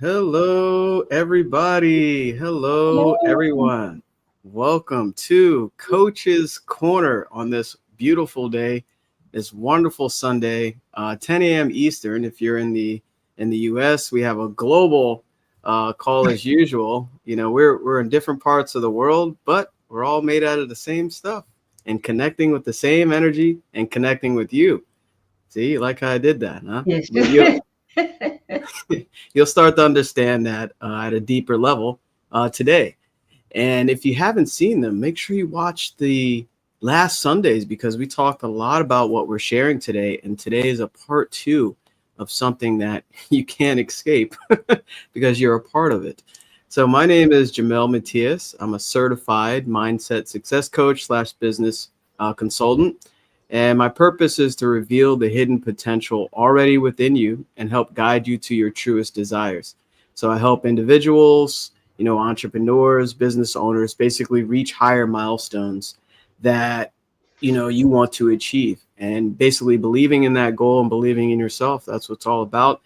Hello, everybody. Hello, everyone. Welcome to Coach's Corner on this beautiful day, this wonderful Sunday, 10 a.m. Eastern. If you're in the U.S., we have a global call as usual. You know, we're in different parts of the world, but we're all made out of the same stuff and connecting with the same energy and connecting with you. See, you like how I did that, huh? Yes. You'll start to understand that at a deeper level today. And if you haven't seen them, make sure you watch the last Sundays, because we talked a lot about what we're sharing today. And today is a part 2 of something that you can't escape because you're a part of it. So my name is Jamel Matias. I'm a certified mindset success coach / business consultant. And my purpose is to reveal the hidden potential already within you and help guide you to your truest desires. So I help individuals, entrepreneurs, business owners, basically reach higher milestones that, you want to achieve. And basically believing in that goal and believing in yourself, that's what it's all about.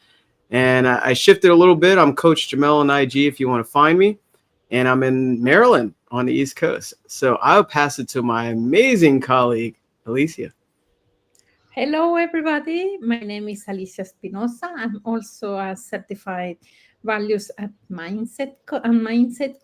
And I shifted a little bit. I'm Coach Jamel on IG if you want to find me. And I'm in Maryland on the East Coast. So I'll pass it to my amazing colleague, Alicia. Hello, everybody. My name is Alicia Espinosa. I'm also a certified values and mindset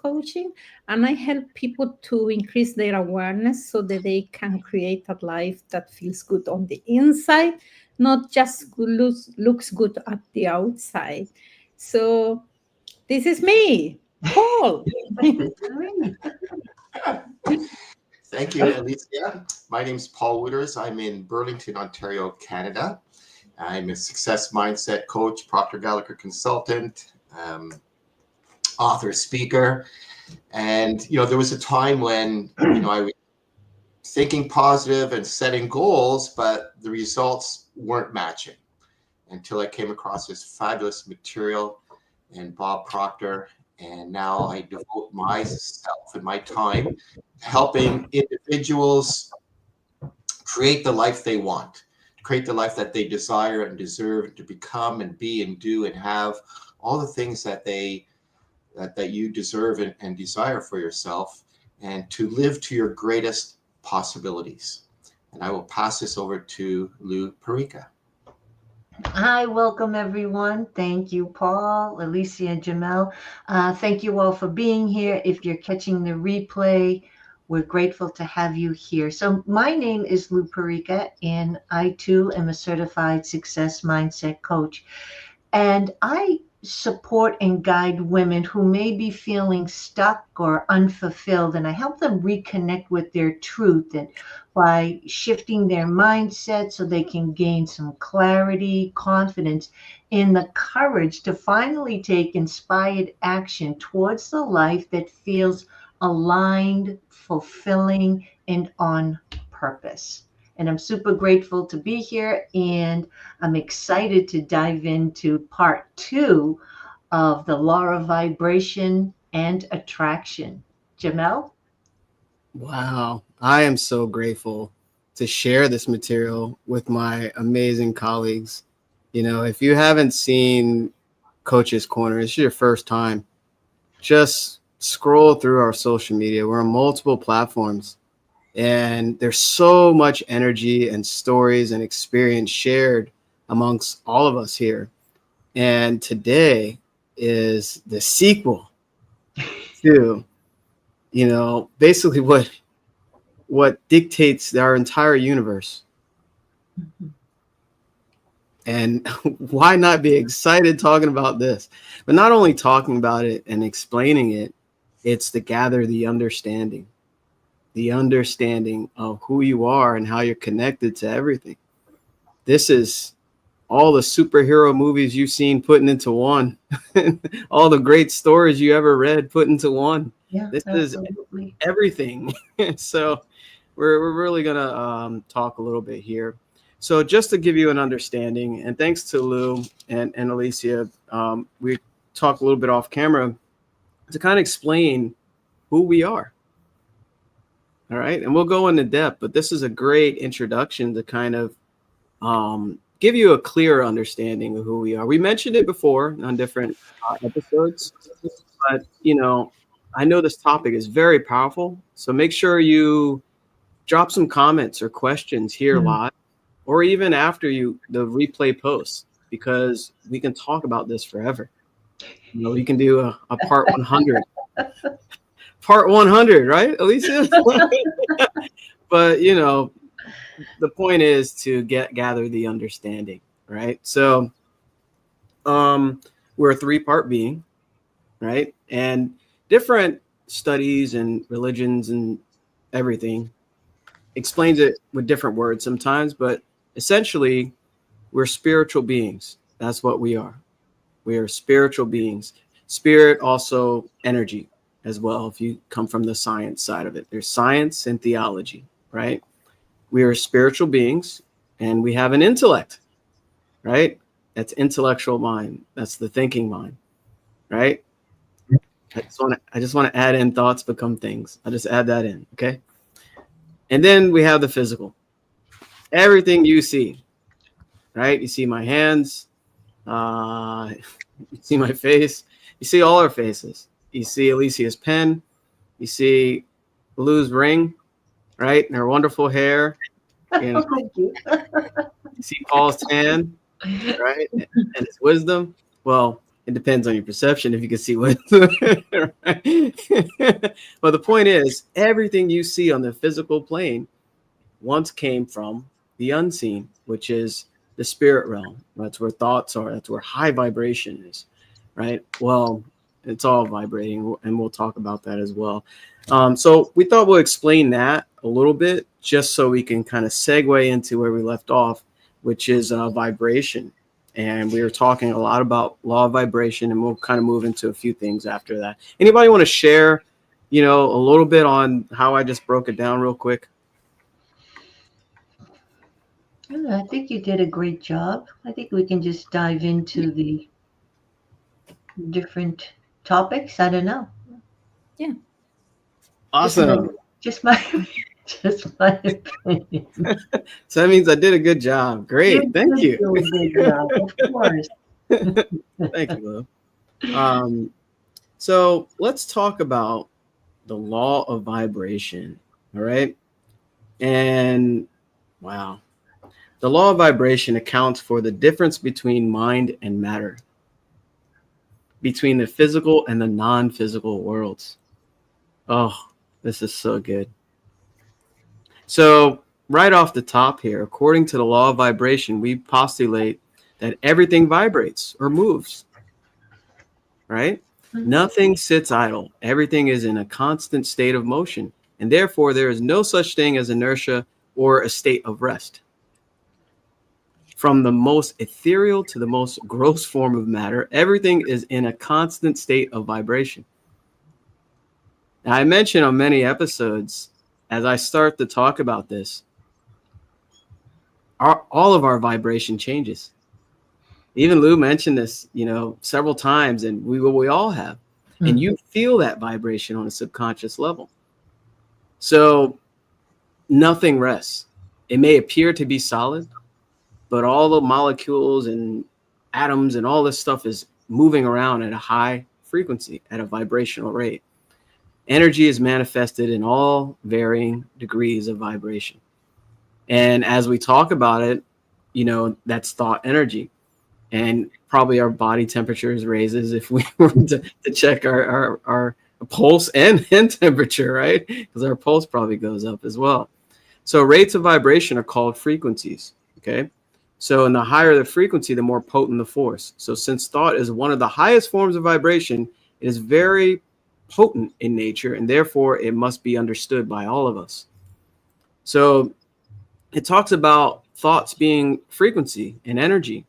coaching, and I help people to increase their awareness so that they can create a life that feels good on the inside, not just looks good at the outside. So this is me, Paul. Thank you, Alicia. My name is Paul Wooters. I'm in Burlington, Ontario, Canada. I'm a success mindset coach, Proctor Gallagher consultant, author, speaker. And, there was a time when, I was thinking positive and setting goals, but the results weren't matching until I came across this fabulous material in Bob Proctor. And now I devote myself and my time helping individuals create the life they want, create the life that they desire and deserve to become and be and do and have all the things that you deserve and desire for yourself, and to live to your greatest possibilities. And I will pass this over to Lou Perica. Hi, welcome everyone. Thank you, Paul, Alicia, and Jamel. Thank you all for being here. If you're catching the replay, we're grateful to have you here. So my name is Lou Perica, and I too am a certified success mindset coach. And I support and guide women who may be feeling stuck or unfulfilled, and I help them reconnect with their truth, and by shifting their mindset so they can gain some clarity, confidence, and the courage to finally take inspired action towards the life that feels aligned, fulfilling, and on purpose. And I'm super grateful to be here, and I'm excited to dive into part 2 of the law of vibration and attraction. Jamel? Wow. I am so grateful to share this material with my amazing colleagues. If you haven't seen Coach's Corner, it's your first time, just scroll through our social media. We're on multiple platforms. And there's so much energy and stories and experience shared amongst all of us here. And today is the sequel to, basically what dictates our entire universe. Mm-hmm. And why not be excited talking about this? But not only talking about it and explaining it, it's to gather the understanding of who you are and how you're connected to everything. This is all the superhero movies you've seen putting into one, all the great stories you ever read put into one. Yeah, This is absolutely. everything. So we're really gonna talk a little bit here. So just to give you an understanding, and thanks to Lou and Alicia, we talked a little bit off camera to kind of explain who we are. All right, and we'll go into depth, but this is a great introduction to kind of give you a clearer understanding of who we are. We mentioned it before on different episodes, but I know this topic is very powerful, so make sure you drop some comments or questions here live, or even after the replay posts, because we can talk about this forever. We can do a part 100. Part 100, right, Alicia? But the point is to gather the understanding, right? So we're a 3-part being, right? And different studies and religions and everything explains it with different words sometimes, but essentially we're spiritual beings. That's what we are. We are spiritual beings. Spirit, also energy as well, if you come from the science side of it. There's science and theology, right? We are spiritual beings, and we have an intellect, right? That's intellectual mind. That's the thinking mind, right? I just want to add in thoughts become things. I'll just add that in, okay? And then we have the physical. Everything you see, right? You see my hands, you see my face, you see all our faces. You see Alicia's pen, you see Lou's ring, right? And her wonderful hair. Thank you. You see Paul's tan, right? And his wisdom. Well, it depends on your perception if you can see wisdom. Right? But the point is, everything you see on the physical plane once came from the unseen, which is the spirit realm. That's where thoughts are. That's where high vibration is, right? Well, it's all vibrating, and we'll talk about that as well. So we thought we'll explain that a little bit, just so we can kind of segue into where we left off, which is vibration. And we were talking a lot about law of vibration, and we'll kind of move into a few things after that. Anybody want to share, a little bit on how I just broke it down real quick? I think you did a great job. I think we can just dive into the different topics. I don't know. Yeah. Awesome. Just my opinion. So that means I did a good job. Great. Thank you. Do a good job, of course. Thank you, Lou. So let's talk about the law of vibration. All right. And wow. The law of vibration accounts for the difference between mind and matter, between the physical and the non-physical worlds. Oh, this is so good. So right off the top here, according to the law of vibration, we postulate that everything vibrates or moves, right? Mm-hmm. Nothing sits idle. Everything is in a constant state of motion, and therefore there is no such thing as inertia or a state of rest. From the most ethereal to the most gross form of matter, everything is in a constant state of vibration. Now, I mentioned on many episodes, as I start to talk about this, all of our vibration changes. Even Lou mentioned this, several times, and we all have. Mm-hmm. And you feel that vibration on a subconscious level. So nothing rests. It may appear to be solid, but all the molecules and atoms and all this stuff is moving around at a high frequency, at a vibrational rate. Energy is manifested in all varying degrees of vibration. And as we talk about it, that's thought energy. And probably our body temperatures raises if we were to check our pulse and temperature, right? Because our pulse probably goes up as well. So rates of vibration are called frequencies, okay? So and the higher the frequency, the more potent the force. So since thought is one of the highest forms of vibration, it is very potent in nature, and therefore it must be understood by all of us. So it talks about thoughts being frequency and energy,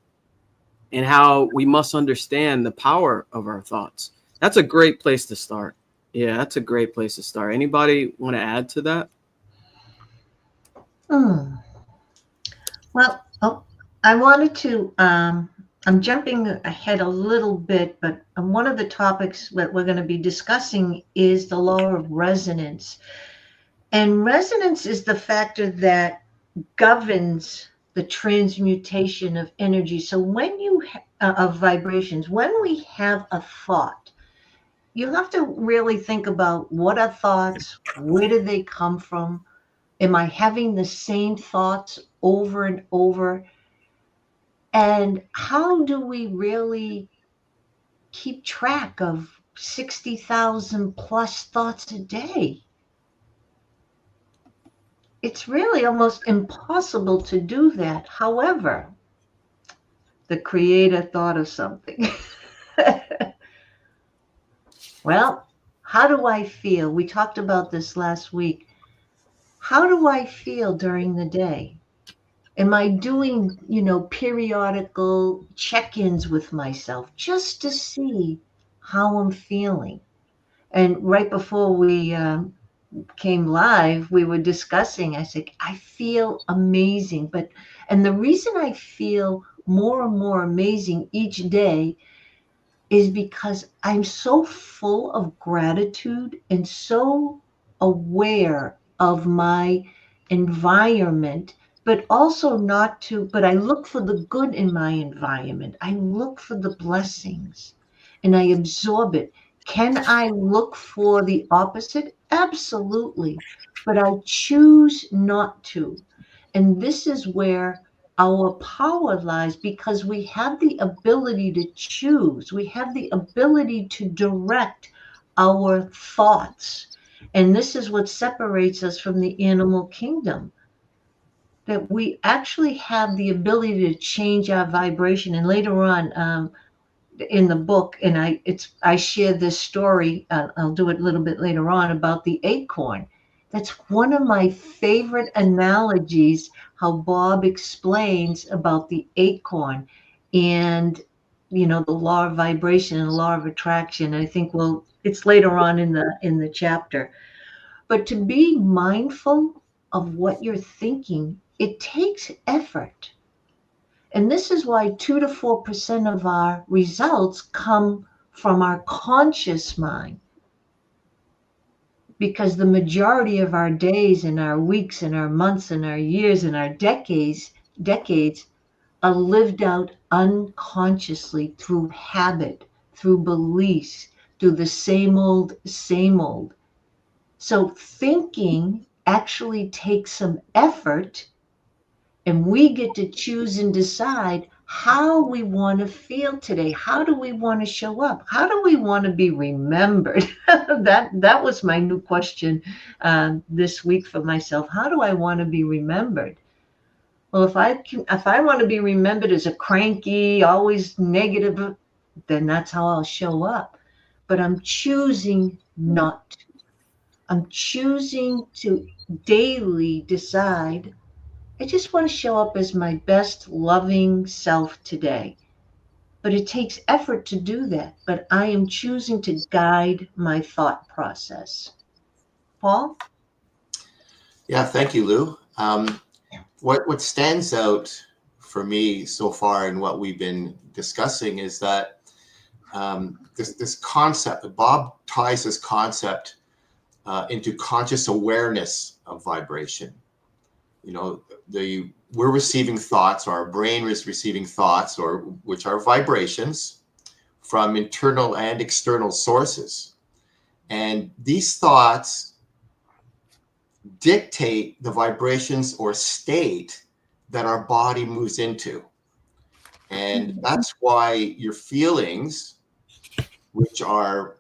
and how we must understand the power of our thoughts. That's a great place to start. Yeah, that's a great place to start. Anybody want to add to that? Hmm. Well, I wanted to, I'm jumping ahead a little bit, but one of the topics that we're going to be discussing is the law of resonance. And resonance is the factor that governs the transmutation of energy. So when of vibrations, when we have a thought, you have to really think about what are thoughts, where do they come from? Am I having the same thoughts over and over? And how do we really keep track of 60,000 plus thoughts a day? It's really almost impossible to do that. However, the creator thought of something. Well, how do I feel? We talked about this last week. How do I feel during the day? Am I doing, periodical check-ins with myself just to see how I'm feeling? And right before we came live, we were discussing, I said, I feel amazing. And the reason I feel more and more amazing each day is because I'm so full of gratitude and so aware of my environment, but also but I look for the good in my environment. I look for the blessings and I absorb it. Can I look for the opposite? Absolutely. But I choose not to. And this is where our power lies, because we have the ability to choose. We have the ability to direct our thoughts. And this is what separates us from the animal kingdom, that we actually have the ability to change our vibration. And later on, in the book, and I shared this story. I'll do it a little bit later on about the acorn. That's one of my favorite analogies. How Bob explains about the acorn, and the law of vibration and the law of attraction. I think it's later on in the chapter. But to be mindful of what you're thinking, it takes effort. And this is why 2 to 4% of our results come from our conscious mind, because the majority of our days and our weeks and our months and our years and our decades are lived out unconsciously through habit, through beliefs, through the same old, same old. So thinking actually takes some effort. And we get to choose and decide how we want to feel today. How do we want to show up? How do we want to be remembered? That was my new question this week for myself. How do I want to be remembered? Well, if I want to be remembered as a cranky, always negative, then that's how I'll show up. But I'm choosing not to. I'm choosing to daily decide, I just want to show up as my best loving self today. But it takes effort to do that. But I am choosing to guide my thought process. Paul? Yeah, thank you, Lou. What stands out for me so far in what we've been discussing is that this concept, Bob ties this concept into conscious awareness of vibration. We're receiving thoughts, or our brain is receiving thoughts, or which are vibrations from internal and external sources. And these thoughts dictate the vibrations or state that our body moves into. And that's why your feelings, which are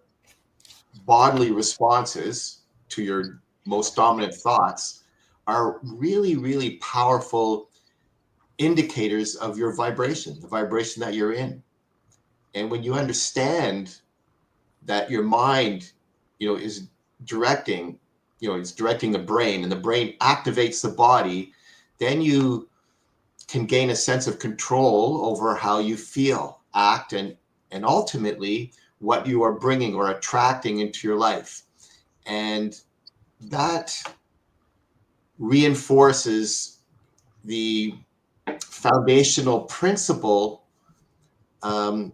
bodily responses to your most dominant thoughts, are really, really powerful indicators of your vibration, the vibration that you're in. And when you understand that your mind, is directing, it's directing the brain, and the brain activates the body, then you can gain a sense of control over how you feel, act, and ultimately what you are bringing or attracting into your life. And that reinforces the foundational principle of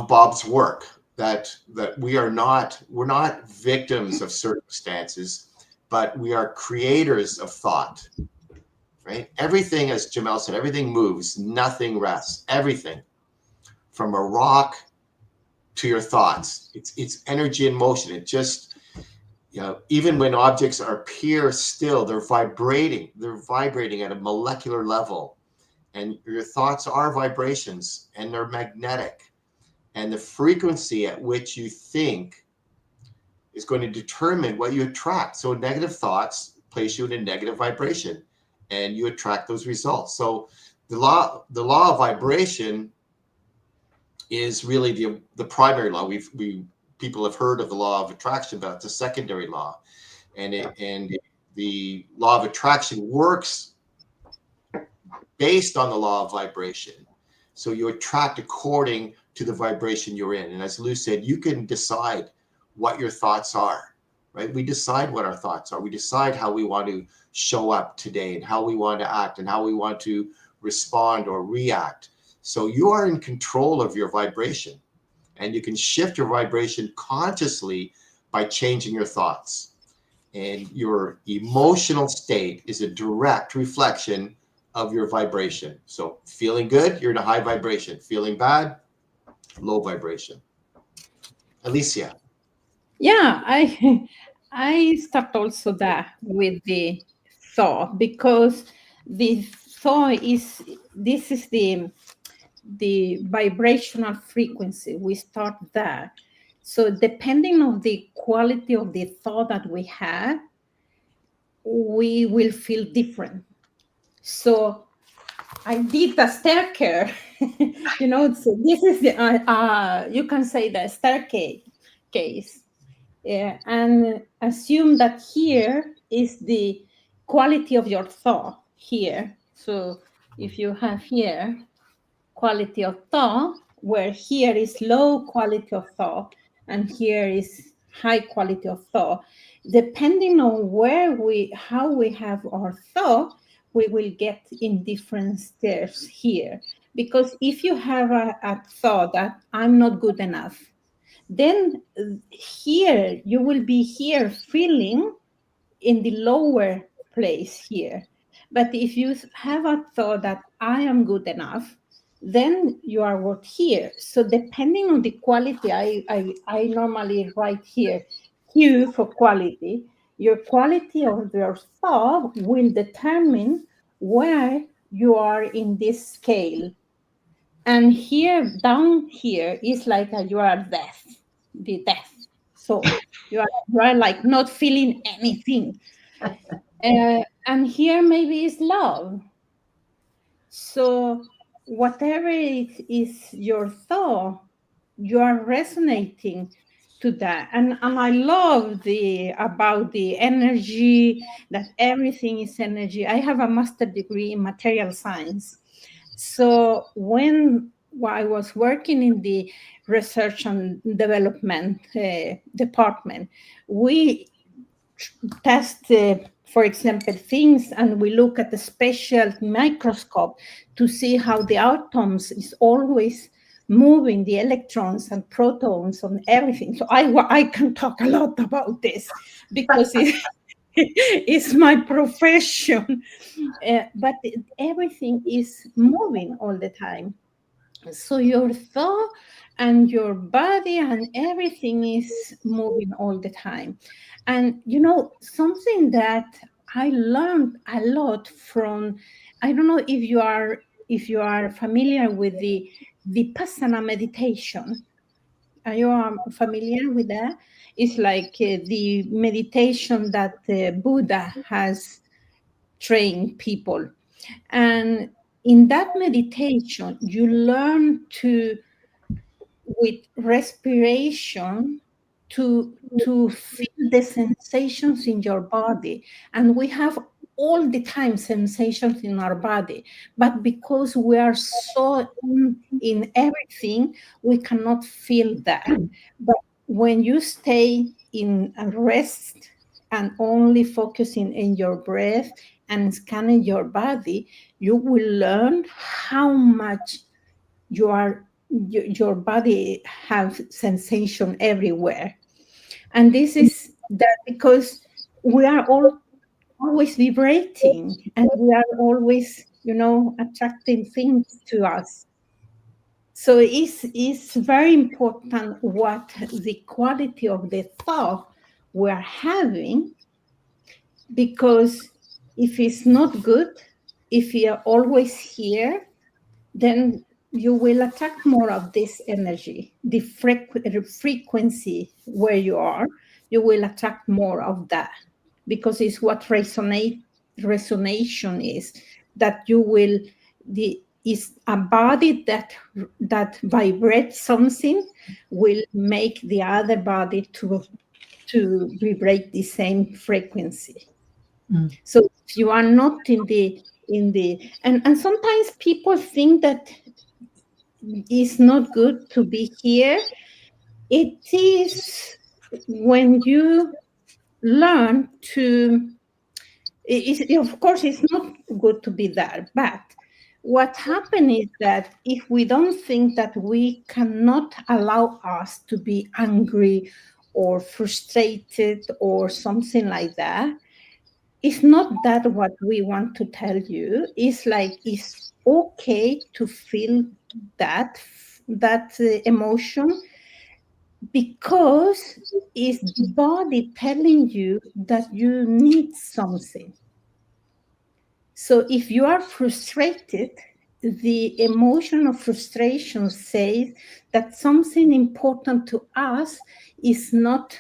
Bob's work, that we're not victims of circumstances, but we are creators of thought. Right? Everything, as Jamel said, everything moves, nothing rests. Everything, from a rock to your thoughts, it's energy in motion. It just, even when objects appear still, they're vibrating at a molecular level, and your thoughts are vibrations, and they're magnetic, and the frequency at which you think is going to determine what you attract. So negative thoughts place you in a negative vibration, and you attract those results. So the law of vibration is really the primary law. People have heard of the law of attraction, but it's a secondary law, and the law of attraction works based on the law of vibration. So you attract according to the vibration you're in. And as Lou said, you can decide what your thoughts are, right? We decide what our thoughts are. We decide how we want to show up today, and how we want to act, and how we want to respond or react. So you are in control of your vibration, and you can shift your vibration consciously by changing your thoughts. And your emotional state is a direct reflection of your vibration. So feeling good, you're in a high vibration. Feeling bad, low vibration. Alicia. Yeah, I start also that with the thought, because the thought is the vibrational frequency. We start there. So depending on the quality of the thought that we have, we will feel different. So I did the staircase. So this is the you can say the staircase case. Yeah, and assume that here is the quality of your thought here. So if you have here quality of thought, where here is low quality of thought and here is high quality of thought, depending on how we have our thought, we will get in different steps here. Because if you have a thought that I'm not good enough, then here you will be here feeling in the lower place here. But if you have a thought that I am good enough, then you are what here. So depending on the quality, I normally write here Q for quality. Your quality of your thought will determine where you are in this scale. And here, down here, is like you are death, the death. So you are like not feeling anything. And here maybe is love. So whatever it is your thought, you are resonating to that. And I love about the energy, that everything is energy. I have a master's degree in material science. So when I was working in the research and development department, we test, for example, things, and we look at the special microscope to see how the atoms is always moving, the electrons and protons and everything. So I can talk a lot about this because it's my profession. But everything is moving all the time. So your thought and your body and everything is moving all the time. And something that I learned a lot from, I don't know if you are familiar with the Vipassana meditation. Are you familiar with that? It's like the meditation that Buddha has trained people. And in that meditation, you learn with respiration, to feel the sensations in your body. And we have all the time sensations in our body, but because we are so in everything, we cannot feel that. But when you stay in a rest and only focusing in your breath and scanning your body, you will learn how much your body have sensation everywhere. And this is that because we are all always vibrating, and we are always, attracting things to us. So it's very important what the quality of the thought we're having, because if it's not good, if you're always here, then you will attract more of this energy, the frequency where you are, you will attract more of that, because it's what resonation is, that you will, the is a body that vibrates something will make the other body to vibrate the same frequency. So if you are not in the and sometimes people think that it's not good to be here. It is when you learn to, of course it's not good to be there, but what happens is that if we don't think that we cannot allow us to be angry or frustrated or something like that, it's not that what we want to tell you. It's like it's okay to feel that emotion, because it's the body telling you that you need something. So if you are frustrated, the emotion of frustration says that something important to us is not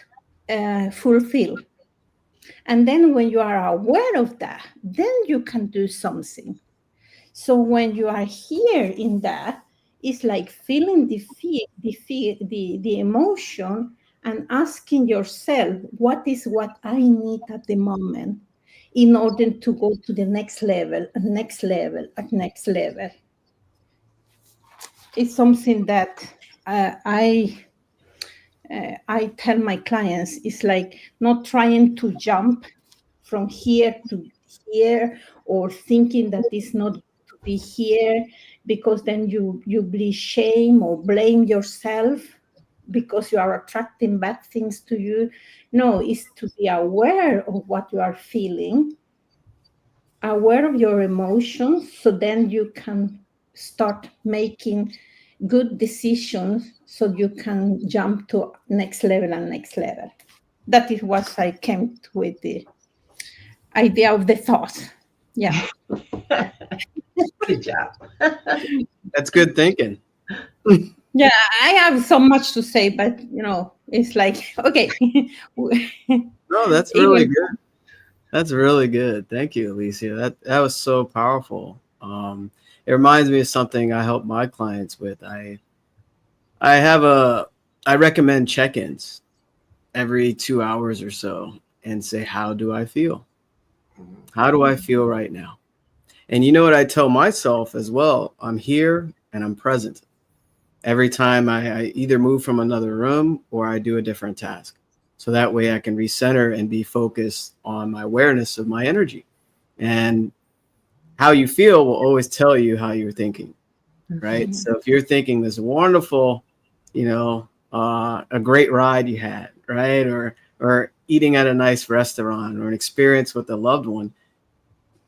fulfilled. And then when you are aware of that, then you can do something. So when you are here in that, it's like feeling the emotion and asking yourself, what is what I need at the moment in order to go to the next level, next level, next level. It's something that I tell my clients, it's like not trying to jump from here to here, or thinking that it's not to be here, because then you be shame or blame yourself because you are attracting bad things to you. No, it's to be aware of what you are feeling, aware of your emotions, so then you can start making good decisions, so you can jump to next level and next level. That is what I came to with the idea of the thought. Yeah. Good job. That's good thinking. Yeah, I have so much to say, but it's like, okay. No, that's really good. That's really good. Thank you, Alicia. That was so powerful. It reminds me of something I help my clients with. I recommend check-ins every 2 hours or so and say, how do I feel? How do I feel right now? And you know what I tell myself as well? I'm here and I'm present every time I either move from another room or I do a different task. So that way I can recenter and be focused on my awareness of my energy. And how you feel will always tell you how you're thinking, right? Mm-hmm. So if you're thinking this wonderful, a great ride you had, right? Or eating at a nice restaurant, or an experience with a loved one,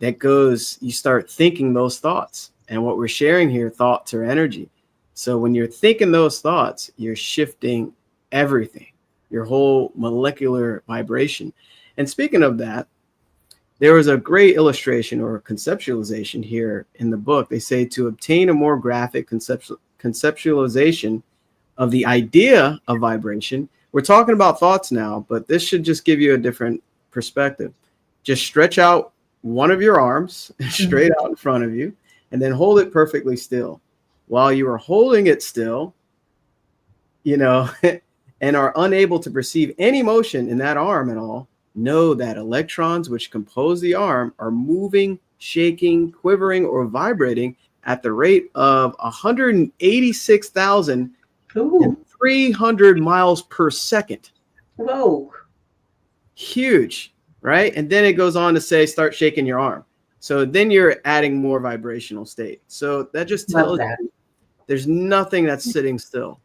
you start thinking those thoughts. And what we're sharing here, thoughts are energy. So when you're thinking those thoughts, you're shifting everything, your whole molecular vibration. And speaking of that, there was a great illustration or conceptualization here in the book. They say to obtain a more graphic conceptualization of the idea of vibration. We're talking about thoughts now, but this should just give you a different perspective. Just stretch out one of your arms straight out in front of you, and then hold it perfectly still. While you are holding it still, and are unable to perceive any motion in that arm at all, know that electrons which compose the arm are moving, shaking, quivering, or vibrating at the rate of 186,300 Ooh. miles per second. Whoa. Huge, right? And then it goes on to say, start shaking your arm. So then you're adding more vibrational state. So that just Love tells that. you there's nothing that's sitting still,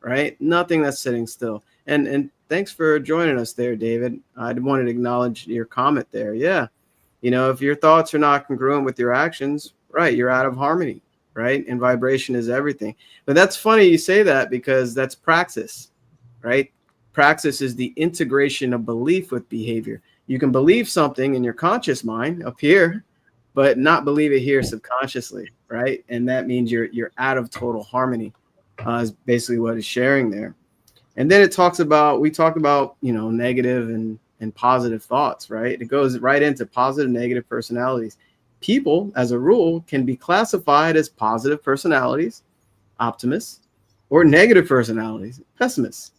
right? Nothing that's sitting still. And thanks for joining us there, David. I wanted to acknowledge your comment there. Yeah. You know, if your thoughts are not congruent with your actions, right, you're out of harmony, right? And vibration is everything. But that's funny you say that, because that's praxis, right? Praxis is the integration of belief with behavior. You can believe something in your conscious mind up here, but not believe it here subconsciously, right? And that means you're out of total harmony, is basically what it's sharing there. And then it talks about, we talked about, you know, negative and positive thoughts, right? It goes right into positive, negative personalities. People, as a rule, can be classified as positive personalities, optimists, or negative personalities, pessimists.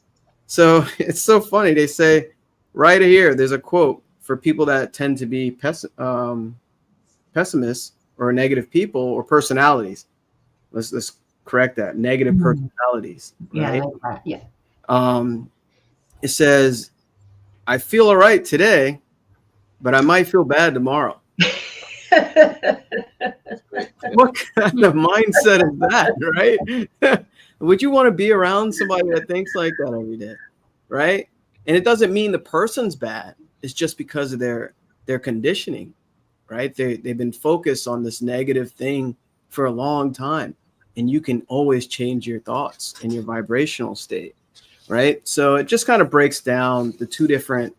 So it's so funny. They say right here, there's a quote for people that tend to be pessimists or negative people or personalities. Let's correct that. Negative personalities, Yeah, I right? like that. Yeah. It says, I feel all right today, but I might feel bad tomorrow. What kind of mindset is that, right? Would you want to be around somebody that thinks like that every day, right? And it doesn't mean the person's bad. It's just because of their conditioning, right? They've been focused on this negative thing for a long time, and you can always change your thoughts and your vibrational state, right? So it just kind of breaks down the two different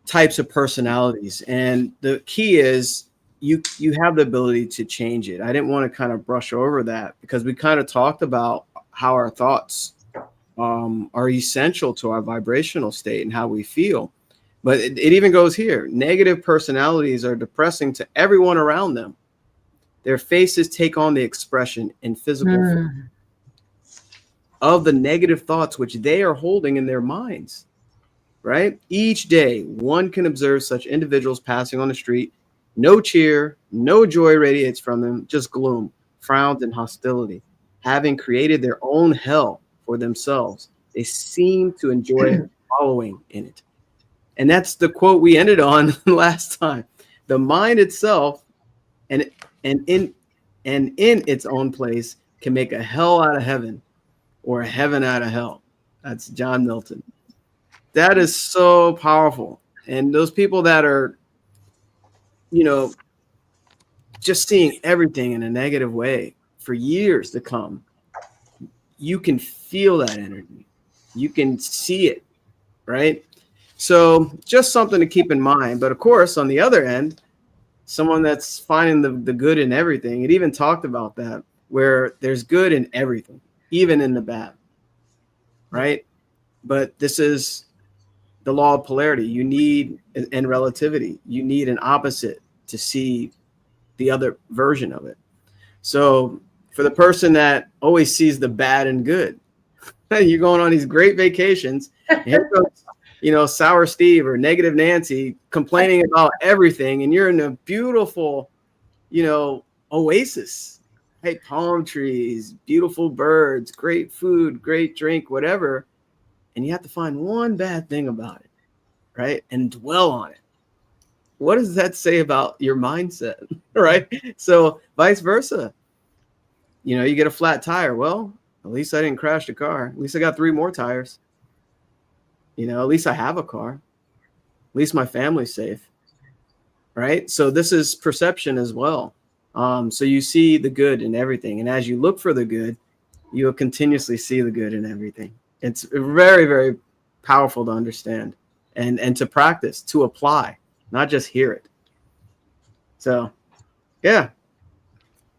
types of personalities, and the key is you have the ability to change it. I didn't want to kind of brush over that, because we kind of talked about how our thoughts are essential to our vibrational state and how we feel. But it even goes here. Negative personalities are depressing to everyone around them. Their faces take on the expression in physical form of the negative thoughts which they are holding in their minds, right? Each day, one can observe such individuals passing on the street. No cheer, no joy radiates from them, just gloom, frowns, and hostility. Having created their own hell for themselves, they seem to enjoy following in it. And that's the quote we ended on last time. The mind itself and in its own place can make a hell out of heaven or a heaven out of hell. That's John Milton. That is so powerful. And those people that are, you know, just seeing everything in a negative way for years to come, you can feel that energy. You can see it, right? So just something to keep in mind. But of course, on the other end, someone that's finding the good in everything, it even talked about that, where there's good in everything, even in the bad, right? But this is the law of polarity. You need, and relativity, you need an opposite to see the other version of it. So for the person that always sees the bad and good, you're going on these great vacations, and here comes, you know, Sour Steve or Negative Nancy complaining about everything, and you're in a beautiful, you know, oasis, right? Palm trees, beautiful birds, great food, great drink, whatever. And you have to find one bad thing about it, right? And dwell on it. What does that say about your mindset, right? So vice versa. You know, you get a flat tire. Well, at least I didn't crash the car. At least I got 3 more tires. You know, at least I have a car. At least my family's safe, right? So this is perception as well. So you see the good in everything. And as you look for the good, you will continuously see the good in everything. It's very, very powerful to understand and to practice, to apply, not just hear it. So, yeah.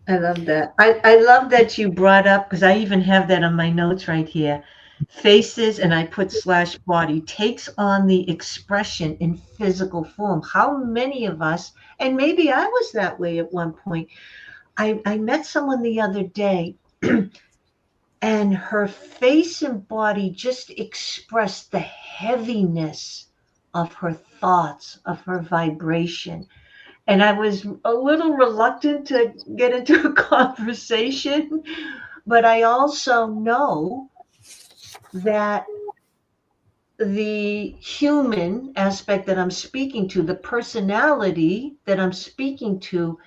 I love that. I love that you brought up, because I even have that on my notes right here. Faces, and I put slash body, takes on the expression in physical form. How many of us, and maybe I was that way at one point. I met someone the other day and her face and body just expressed the heaviness of her thoughts, of her vibration. And I was a little reluctant to get into a conversation, but I also know that the human aspect that I'm speaking to, the personality that I'm speaking to,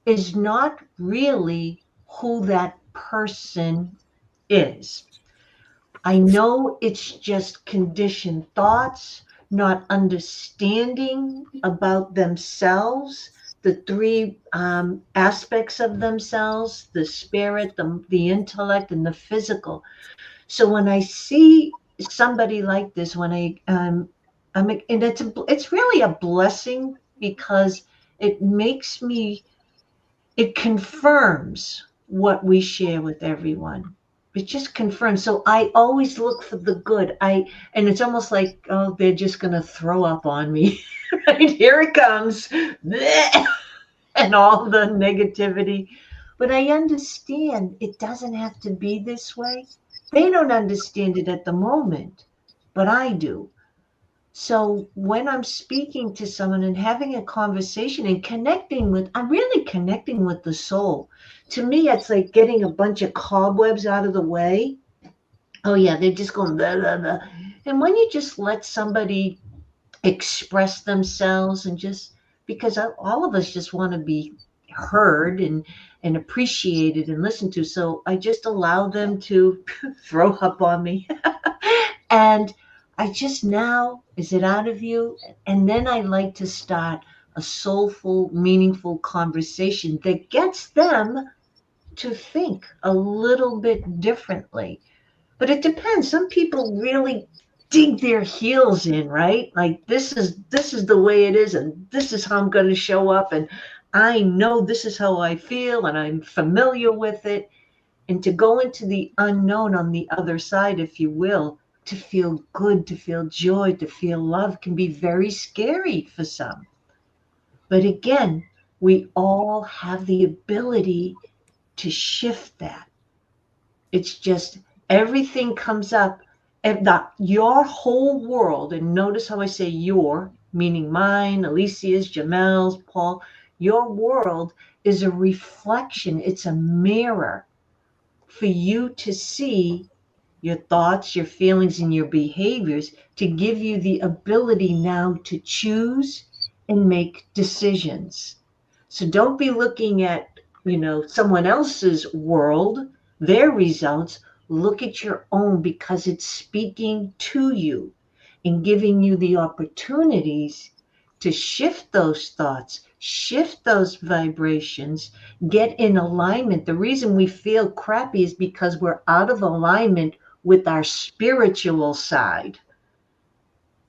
is not really who that person is. I know it's just conditioned thoughts, not understanding about themselves, the three aspects of themselves, the spirit, the intellect, and the physical. So when I see somebody like this, when and it's really a blessing because it makes me, it confirms what we share with everyone. It just confirms. So I always look for the good. And it's almost like, oh, they're just going to throw up on me. Right? Here it comes. Blech, and all the negativity. But I understand it doesn't have to be this way. They don't understand it at the moment, but I do. So when I'm speaking to someone and having a conversation and connecting with, I'm really connecting with the soul. To me, it's like getting a bunch of cobwebs out of the way. Oh yeah, they're just going blah, blah, blah. And when you just let somebody express themselves and just, because all of us just want to be heard and appreciated and listened to. So I just allow them to throw up on me. And I just now, is it out of you? And then I like to start a soulful, meaningful conversation that gets them to think a little bit differently. But it depends. Some people really dig their heels in, right? Like this is the way it is, and this is how I'm going to show up, and I know this is how I feel, and I'm familiar with it. And to go into the unknown on the other side, if you will, to feel good, to feel joy, to feel love can be very scary for some. But again, we all have the ability to shift that. It's just everything comes up, and your whole world, and notice how I say your, meaning mine, Alicia's, Jamel's, Paul, your world is a reflection, it's a mirror for you to see your thoughts, your feelings, and your behaviors to give you the ability now to choose and make decisions. So don't be looking at, someone else's world, their results. Look at your own because it's speaking to you and giving you the opportunities to shift those thoughts, shift those vibrations, get in alignment. The reason we feel crappy is because we're out of alignment with our spiritual side.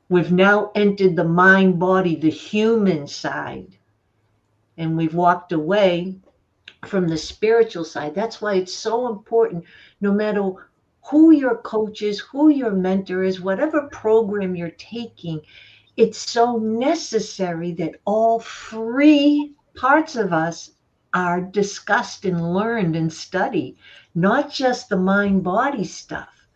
We've now entered the mind body, the human side, and we've walked away from the spiritual side. That's why it's so important, no matter who your coach is, who your mentor is, whatever program you're taking, it's so necessary that all three parts of us are discussed and learned and studied, not just the mind body stuff.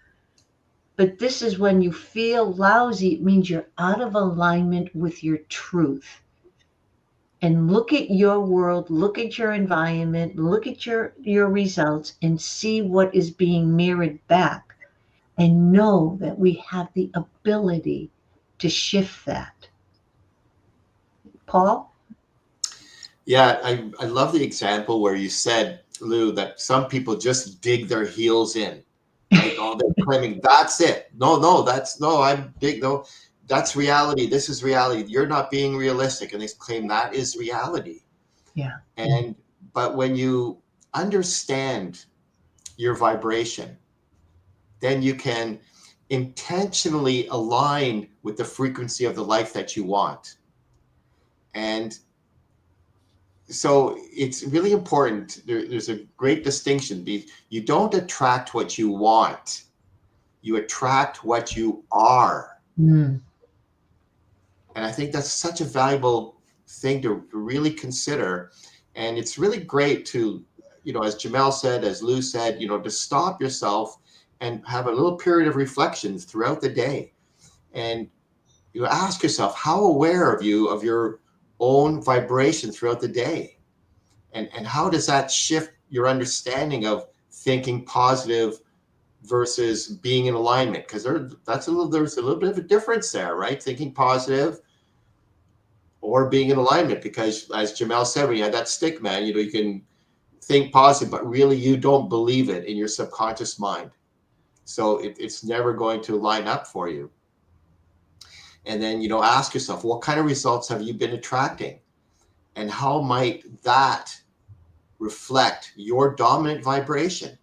But this is when you feel lousy, it means you're out of alignment with your truth. And look at your world, look at your environment, look at your results, and see what is being mirrored back. And know that we have the ability to shift that. Paul? Yeah, I love the example where you said, Lou, that some people just dig their heels in. Like, oh, they're claiming that's it. I'm big. No, that's reality. This is reality. You're not being realistic. And they claim that is reality. Yeah. But when you understand your vibration, then you can intentionally align with the frequency of the life that you want. And so it's really important. There's a great distinction. You don't attract what you want. You attract what you are. Mm. And I think that's such a valuable thing to really consider. And it's really great to, as Jamel said, as Lou said, to stop yourself and have a little period of reflections throughout the day. And You ask yourself, how aware of you of your own vibration throughout the day? And how does that shift your understanding of thinking positive versus being in alignment? Because there's a little bit of a difference there, right? Thinking positive or being in alignment. Because as Jamel said, when you had that stick man, you can think positive, but really you don't believe it in your subconscious mind. So it's never going to line up for you. And then, ask yourself, what kind of results have you been attracting? And how might that reflect your dominant vibration?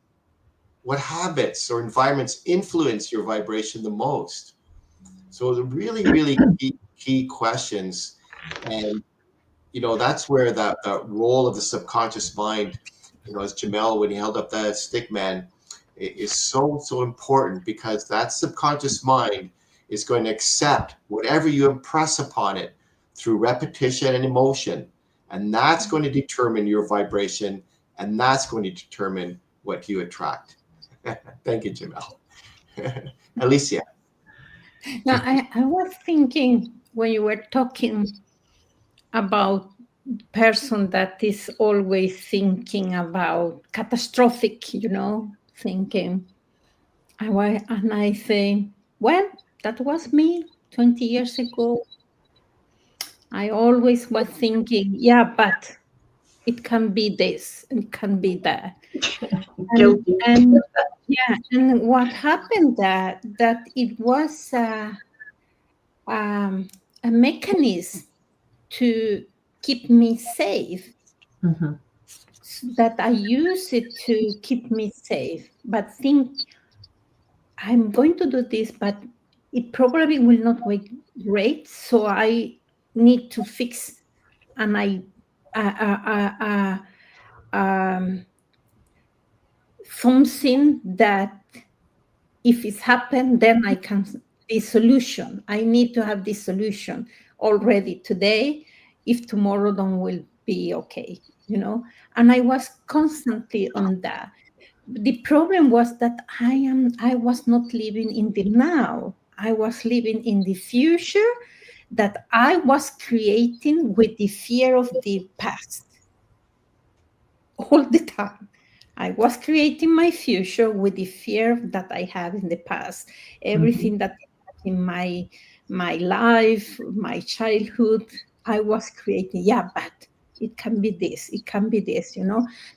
What habits or environments influence your vibration the most? So the really, really key questions. And, that's where that role of the subconscious mind, as Jamel, when he held up that stick man, is so, so important, because that subconscious mind is going to accept whatever you impress upon it through repetition and emotion. And that's going to determine your vibration, and that's going to determine what you attract. Thank you, Jamel. Alicia. Now, I was thinking when you were talking about person that is always thinking about catastrophic, thinking. And I say, well, that was me 20 years ago. I always was thinking, yeah, but it can be this, it can be that. Guilty. And yeah, and what happened that it was a mechanism to keep me safe, Mhm. that I use it to keep me safe, but think I'm going to do this, but it probably will not work great. So I need to fix, and something that if it's happened, then I can this solution. I need to have this solution already today. If tomorrow don't will be okay, And I was constantly on that. The problem was that I was not living in the now. I was living in the future that I was creating with the fear of the past all the time. I was creating my future with the fear that I had in the past. Everything that in my life, my childhood, I was creating. Yeah, but it can be this. It can be this.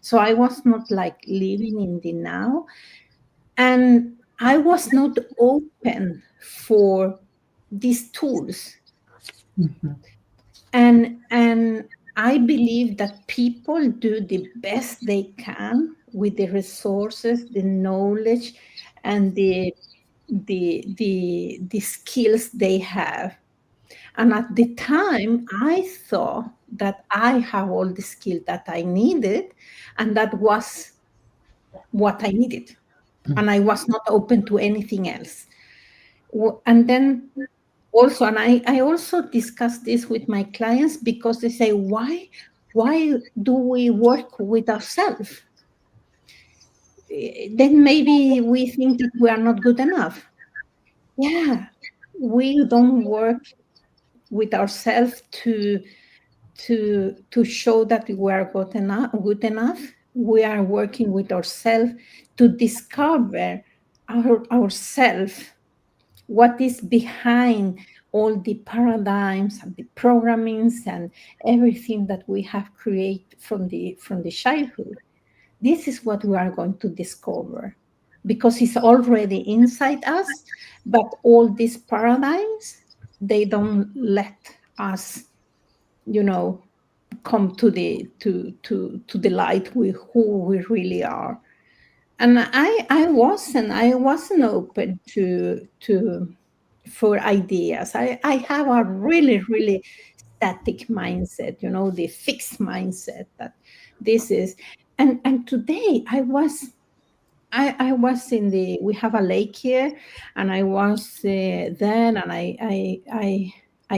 So I was not like living in the now, and I was not open for these tools. And I believe that people do the best they can with the resources, the knowledge, and the skills they have. And at the time, I thought that I have all the skill that I needed, and that was what I needed. And I was not open to anything else. And then also, and I also discuss this with my clients, because they say, why do we work with ourselves? Then maybe we think that we are not good enough. Yeah, we don't work with ourselves to show that we are good enough. We are working with ourselves to discover ourselves, what is behind all the paradigms and the programmings and everything that we have created from the childhood. This is what we are going to discover, because it's already inside us, but all these paradigms, they don't let us, come to the light with who we really are. And I wasn't open to for ideas. I have a really, really static mindset, the fixed mindset that this is. And today I was we have a lake here, and I was there, and I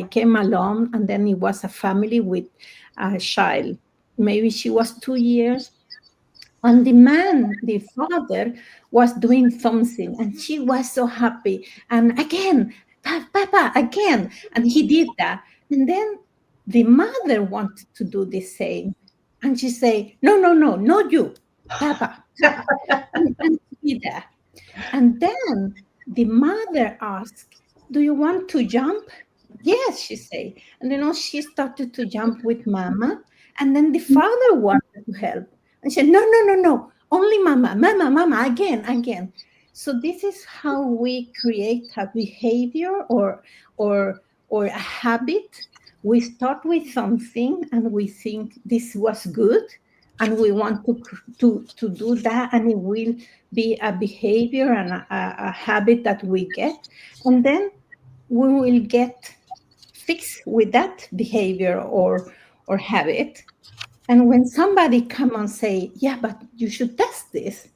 came along, and then it was a family with a child. Maybe she was 2 years, and the father, was doing something, and she was so happy. And again, Papa, again. And he did that. And then the mother wanted to do the same. And she say, no, no, no, not you, Papa, Papa. And he did that. And then the mother asked, do you want to jump? Yes, she said. And she started to jump with Mama. And then the father wanted to help. And she said, no, no, no, no, only Mama, Mama, Mama, again, again. So this is how we create a behavior or or a habit. We start with something and we think this was good, and we want to do that, and it will be a behavior and a habit that we get, and then we will get fixed with that behavior or habit. And when somebody come and say, yeah, but you should test this,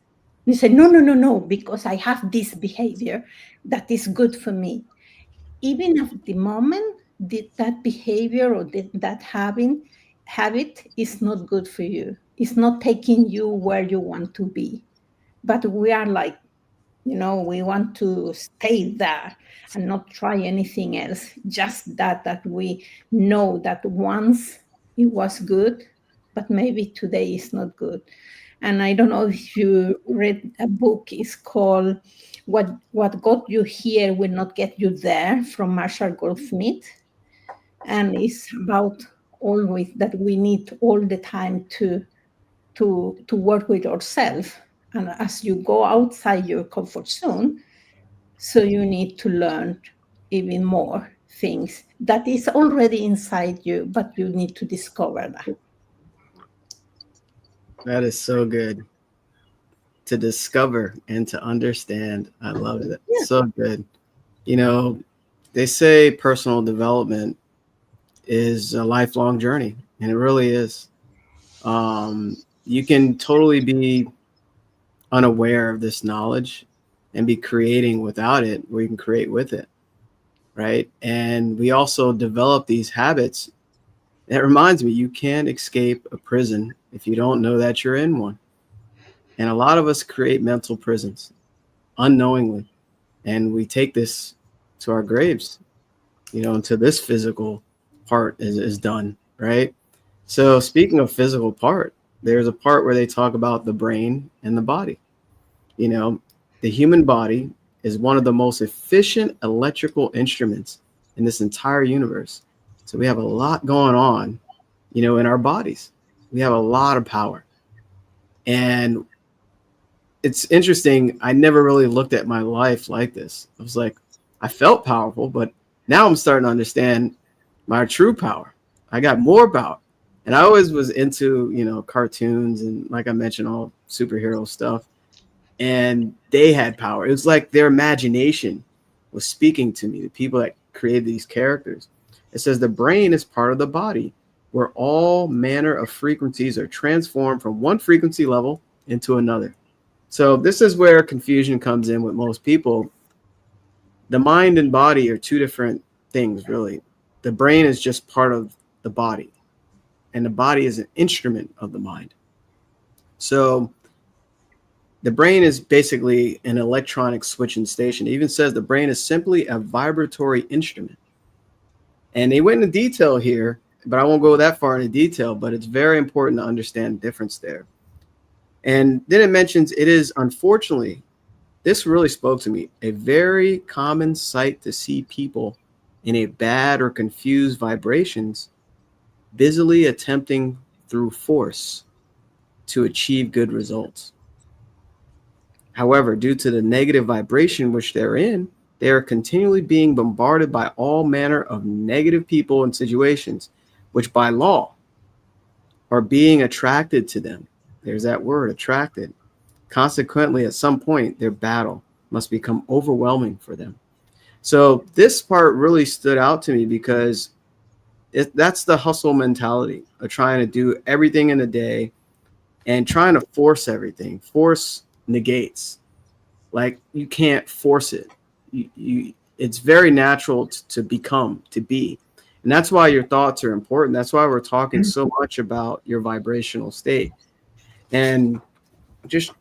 you say, no, no, no, no, because I have this behavior that is good for me. Even at the moment, that behavior or that habit is not good for you. It's not taking you where you want to be. But we are like, we want to stay there and not try anything else. Just that we know that once it was good, but maybe today is not good. And I don't know if you read a book, it's called What Got You Here Will Not Get You There, from Marshall Goldsmith. And it's about always that we need all the time to work with ourselves. And as you go outside your comfort zone, so you need to learn even more things that is already inside you, but you need to discover that. That is so good to discover and to understand. I love it. Yeah. So good. You know, they say personal development is a lifelong journey, and it really is. You can totally be unaware of this knowledge and be creating without it, or you can create with it, right? And we also develop these habits. That reminds me, you can't escape a prison if you don't know that you're in one. And a lot of us create mental prisons unknowingly, and we take this to our graves, until this physical part is done, right? So speaking of physical part, there's a part where they talk about the brain and the body. The human body is one of the most efficient electrical instruments in this entire universe. So we have a lot going on, in our bodies. We have a lot of power. And it's interesting. I never really looked at my life like this. I was like, I felt powerful, but now I'm starting to understand my true power. I got more power. And I always was into, cartoons and, like I mentioned, all superhero stuff. And they had power. It was like their imagination was speaking to me, the people that created these characters. It says the brain is part of the body where all manner of frequencies are transformed from one frequency level into another. So this is where confusion comes in with most people. The mind and body are two different things, really. The brain is just part of the body, and the body is an instrument of the mind. So the brain is basically an electronic switching station. It even says the brain is simply a vibratory instrument. And they went into detail here, but I won't go that far into detail, but it's very important to understand the difference there. And then it mentions it is, unfortunately, this really spoke to me, a very common sight to see people in a bad or confused vibrations busily attempting through force to achieve good results. However, due to the negative vibration which they're in, they are continually being bombarded by all manner of negative people and situations, which by law are being attracted to them. There's that word, attracted. Consequently, at some point, their battle must become overwhelming for them. So this part really stood out to me because that's the hustle mentality of trying to do everything in a day and trying to force everything. Force negates. Like, you can't force it. It's very natural to become, to be. And that's why your thoughts are important. That's why we're talking so much about your vibrational state. And just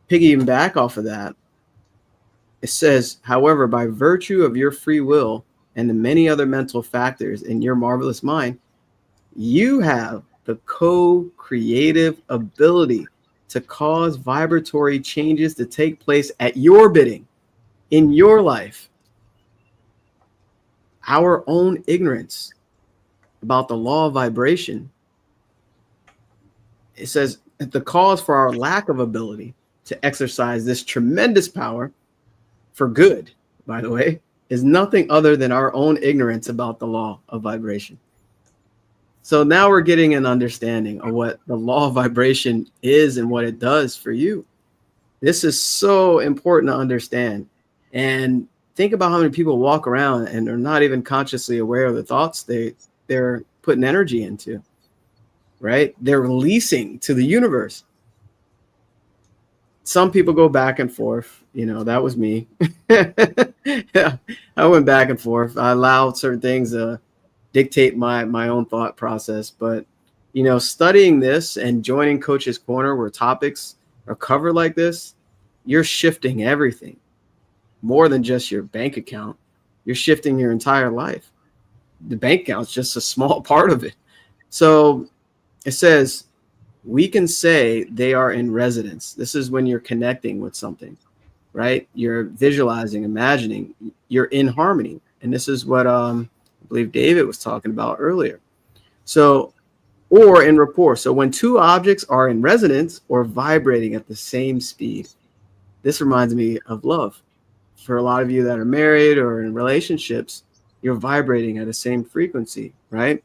piggybacking back off of that, It says, however, by virtue of your free will and the many other mental factors in your marvelous mind, you have the co-creative ability to cause vibratory changes to take place at your bidding in your life. Our own ignorance about the law of vibration, it says the cause for our lack of ability to exercise this tremendous power for good, by the way, is nothing other than our own ignorance about the law of vibration. So now we're getting an understanding of what the law of vibration is and what it does for you. This is so important to understand. And think about how many people walk around and are not even consciously aware of the thoughts they're putting energy into, right? They're releasing to the universe. Some people go back and forth. You know, that was me. Yeah, I went back and forth. I allowed certain things to dictate my own thought process. But, you know, studying this and joining Coach's Corner where topics are covered like this, you're shifting everything more than just your bank account. You're shifting your entire life. The bank account's just a small part of it. So it says, we can say they are in resonance. This is when you're connecting with something, right? You're visualizing, imagining, you're in harmony. And this is what I believe David was talking about earlier. So, or in rapport. So when two objects are in resonance or vibrating at the same speed, this reminds me of love. For a lot of you that are married or in relationships, you're vibrating at the same frequency, right?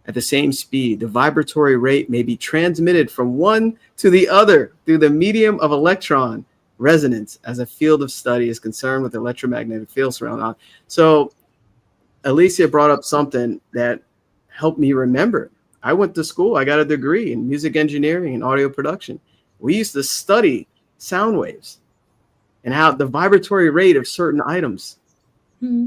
At the same speed. The vibratory rate may be transmitted from one to the other through the medium of electron resonance, as a field of study is concerned with electromagnetic fields surrounding. So Alicia brought up something that helped me remember. I went to school. I got a degree in music engineering and audio production. We used to study sound waves and how the vibratory rate of certain items,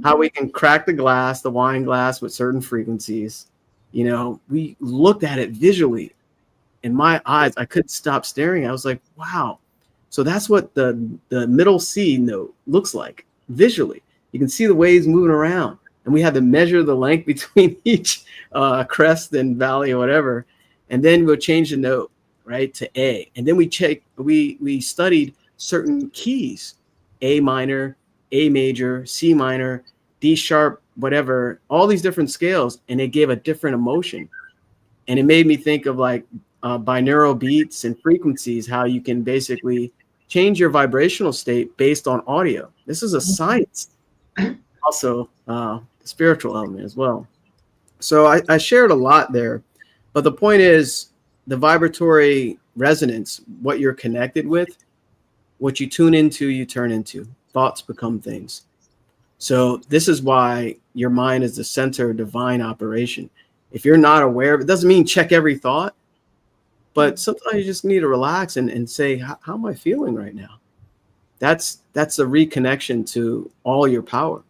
how we can crack the glass, the wine glass with certain frequencies. You know, we looked at it visually. In my eyes, I couldn't stop staring. I was like, wow. So that's what the middle C note looks like visually. You can see the waves moving around. And we had to measure the length between each crest and valley or whatever. And then we'll change the note, right, to A. And then we studied certain keys, A minor, A major, C minor, D sharp, whatever, all these different scales. And it gave a different emotion. And it made me think of like binaural beats and frequencies, how you can basically change your vibrational state based on audio. This is a science. Also, spiritual element as well. So I shared a lot there, but the point is the vibratory resonance, what you're connected with, what you tune into, you turn into. Thoughts become things. So this is why your mind is the center of divine operation. If you're not aware of it, doesn't mean check every thought, but sometimes you just need to relax and say, how am I feeling right now? That's a reconnection to all your power,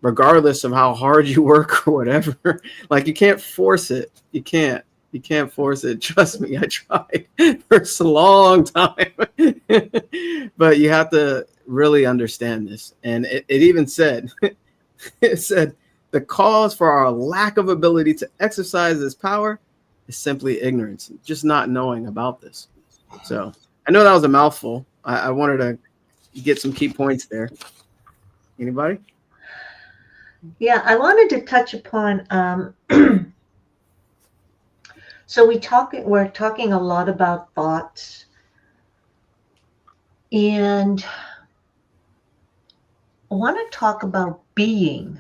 regardless of how hard you work or whatever. Like, you can't force it. You can't force it. Trust me, I tried for a long time. But you have to really understand this. And it even said, it said, the cause for our lack of ability to exercise this power is simply ignorance, just not knowing about this. So I know that was a mouthful. I wanted to get some key points there. Anybody? Yeah, I wanted to touch upon. So we're talking a lot about thoughts, and I want to talk about being,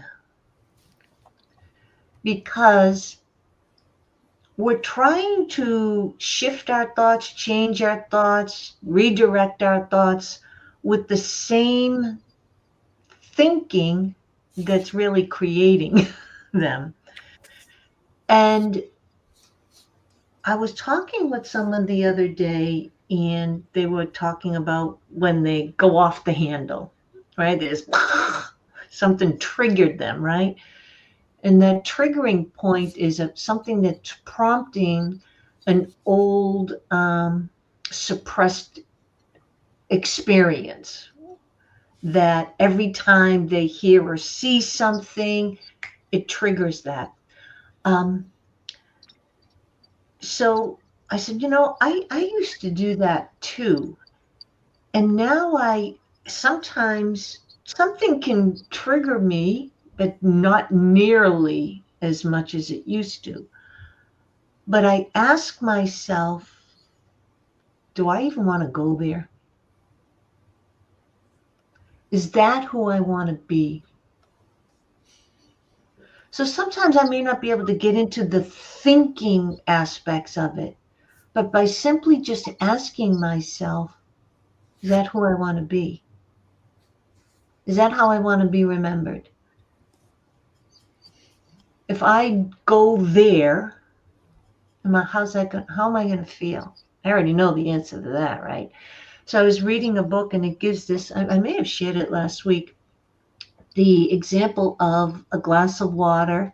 because we're trying to shift our thoughts, change our thoughts, redirect our thoughts with the same thinking that's really creating them. And I was talking with someone the other day, and they were talking about when they go off the handle, right? There's something triggered them, right? And that triggering point is something that's prompting an old suppressed experience. that every time they hear or see something, it triggers that. So I said, I used to do that too. And now sometimes something can trigger me, but not nearly as much as it used to. But I ask myself, do I even want to go there? Is that who I want to be? So sometimes I may not be able to get into the thinking aspects of it, but by simply just asking myself, is that who I want to be? Is that how I want to be remembered? If I go there, how am I going to feel? I already know the answer to that, right? So I was reading a book and it gives this, I may have shared it last week, the example of a glass of water.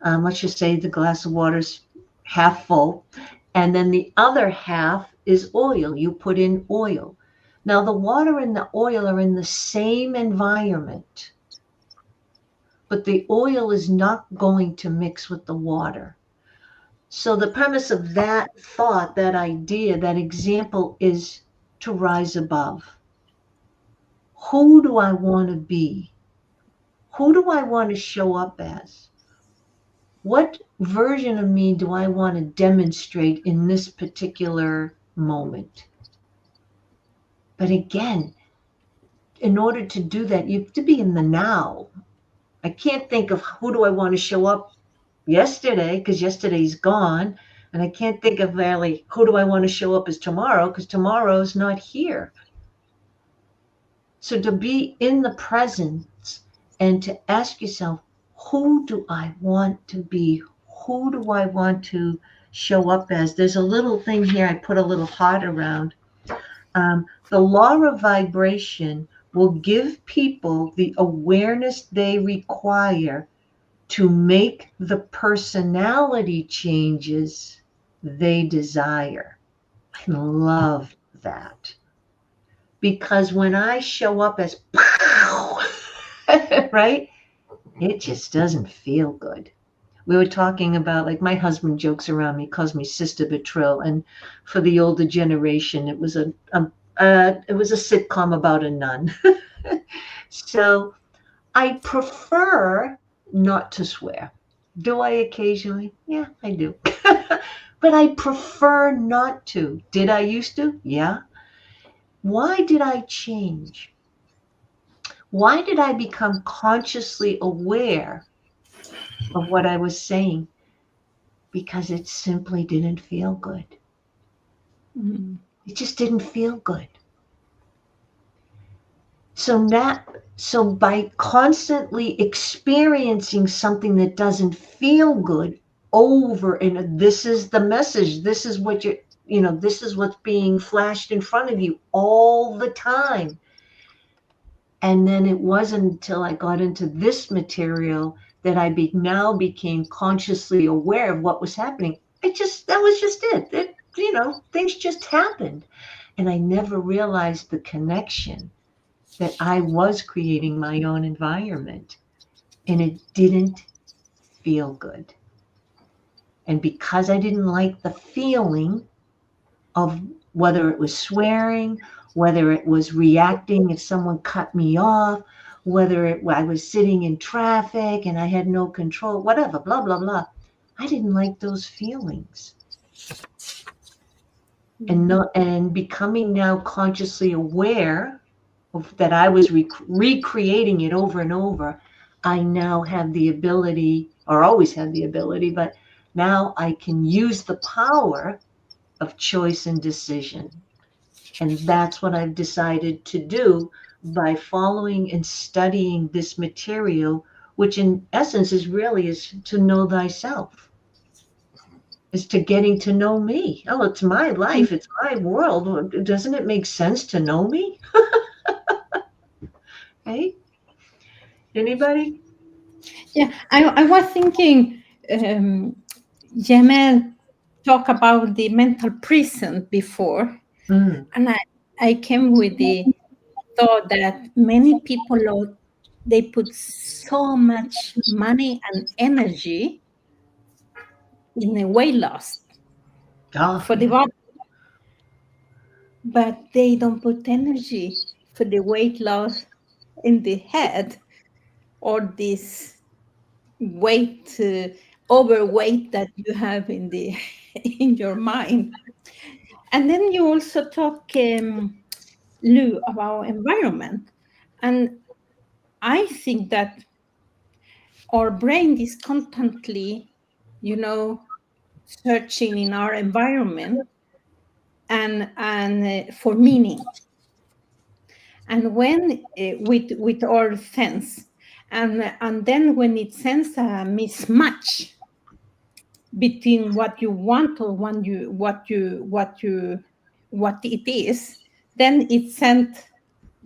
Let's just say the glass of water's half full, and then the other half is oil. You put in oil. Now the water and the oil are in the same environment, but the oil is not going to mix with the water. So the premise of that thought, that idea, that example is to rise above. Who do I want to be? Who do I want to show up as? What version of me do I want to demonstrate in this particular moment? But again, in order to do that, you have to be in the now. I can't think of who do I want to show up yesterday, because yesterday's gone. And I can't think of really who do I want to show up as tomorrow, because tomorrow's not here. So to be in the present and to ask yourself, who do I want to be? Who do I want to show up as? There's a little thing here I put a little heart around. The law of vibration will give people the awareness they require to make the personality changes they desire. I love that. Because when I show up as right, it just doesn't feel good. We were talking about, like, my husband jokes around me, calls me Sister Betril, and for the older generation, it was a sitcom about a nun. So I prefer not to swear. Do I occasionally? Yeah, I do. But I prefer not to. Did I used to? Yeah. Why did I change? Why did I become consciously aware of what I was saying? Because it simply didn't feel good. Mm-hmm. It just didn't feel good. So by constantly experiencing something that doesn't feel good over, and this is the message, this is what this is what's being flashed in front of you all the time. And then it wasn't until I got into this material that I now became consciously aware of what was happening. That was just it. Things just happened. And I never realized the connection that I was creating my own environment. And it didn't feel good. And because I didn't like the feeling of whether it was swearing, whether it was reacting if someone cut me off, whether I was sitting in traffic and I had no control, whatever, blah, blah, blah. I didn't like those feelings. And becoming now consciously aware of that I was recreating it over and over, I now have the ability, or always had the ability, but now I can use the power of choice and decision. And that's what I've decided to do by following and studying this material, which in essence is to know thyself, is to getting to know me. Oh, it's my life. It's my world. Doesn't it make sense to know me? Hey, anybody? Yeah, I was thinking, Jamel talked about the mental prison before, and I came with the thought that many people they put so much money and energy in a weight loss Oh, for the yeah. body, but they don't put energy for the weight loss in the head, or this weight overweight that you have in the in your mind. And then you also talk, Lou, about environment, and I think that our brain is constantly, searching in our environment and for meaning, and when with our sense, and then when it sense a mismatch between what you want or what it is, then it sent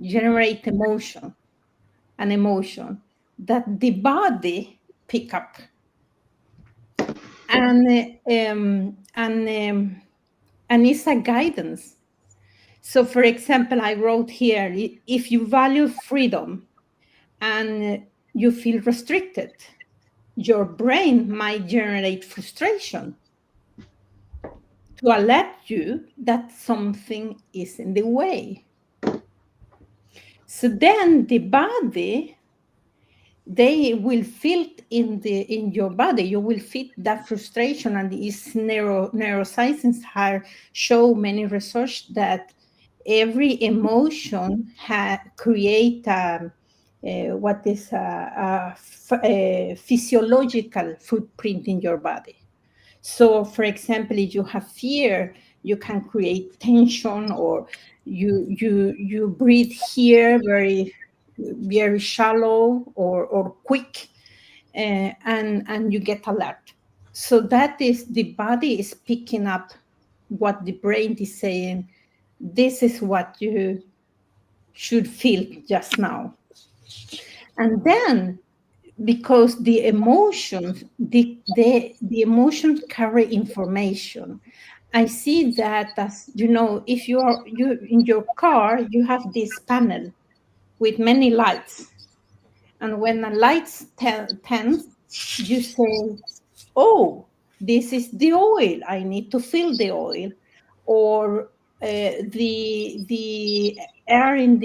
generate an emotion that the body pick up, and it's a guidance. So, for example, I wrote here, if you value freedom and you feel restricted, your brain might generate frustration to alert you that something is in the way. So then the body, they will feel in your body, you will feel that frustration, and these neuroscience have show many research that every emotion create what is a physiological footprint in your body. So, for example, if you have fear, you can create tension, or you breathe here very shallow or quick, and you get alert. So that is the body is picking up what the brain is saying. This is what you should feel just now. And then, because the emotions, the emotions carry information. I see that, as if you in your car, you have this panel with many lights, and when the lights turns, you say, "Oh, this is the oil. I need to fill the oil," or the air in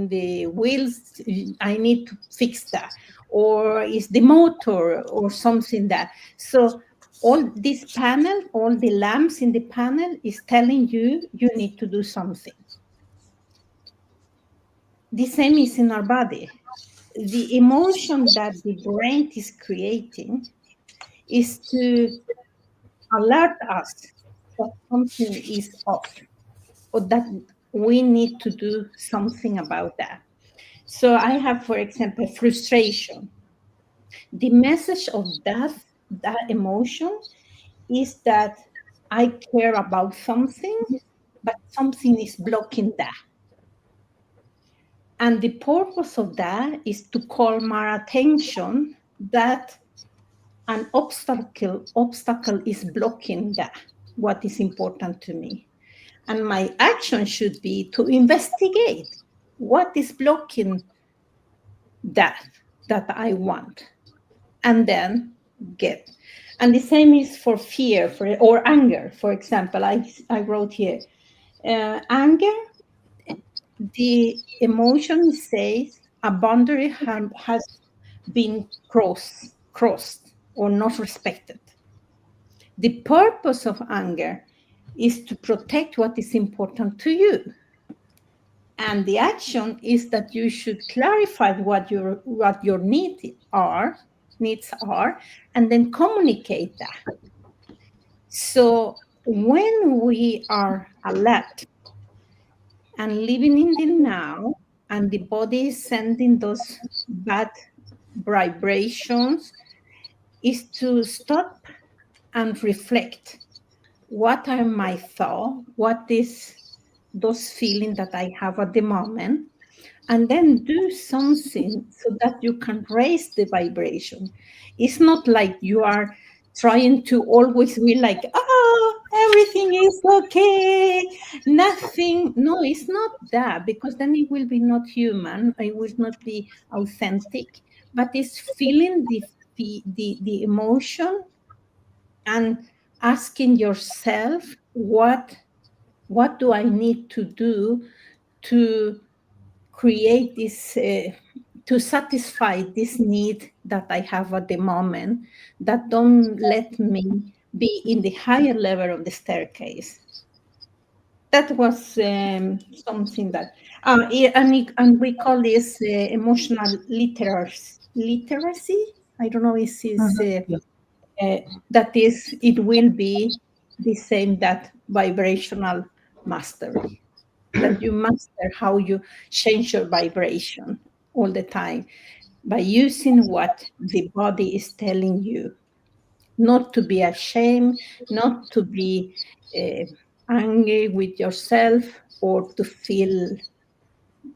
the wheels, I need to fix that, or is the motor or something that. So all this panel, all the lamps in the panel is telling you need to do something. The same is in our body. The emotion that the brain is creating is to alert us that something is off, or that we need to do something about that. So I have, for example, frustration. The message of that emotion is that I care about something, but something is blocking that. And the purpose of that is to call my attention that an obstacle is blocking that, what is important to me. And my action should be to investigate what is blocking that I want, and then get. And the same is for fear, or anger. For example, I wrote here, anger, the emotion says a boundary has been crossed or not respected. The purpose of anger is to protect what is important to you. And the action is that you should clarify what your needs are, and then communicate that. So when we are alert and living in the now, and the body is sending those bad vibrations, is to stop and reflect. What are my thoughts? What is those feelings that I have at the moment? And then do something so that you can raise the vibration. It's not like you are trying to always be like, everything is okay. Nothing. No, it's not that, because then it will be not human. It will not be authentic. But it's feeling the emotion and asking yourself, what do I need to do to create this, to satisfy this need that I have at the moment, that don't let me be in the higher level of the staircase. That was something that, and we call this emotional literacy. I don't know if it's that is, it will be the same that vibrational mastery, that you master how you change your vibration all the time by using what the body is telling you, not to be ashamed, not to be angry with yourself or to feel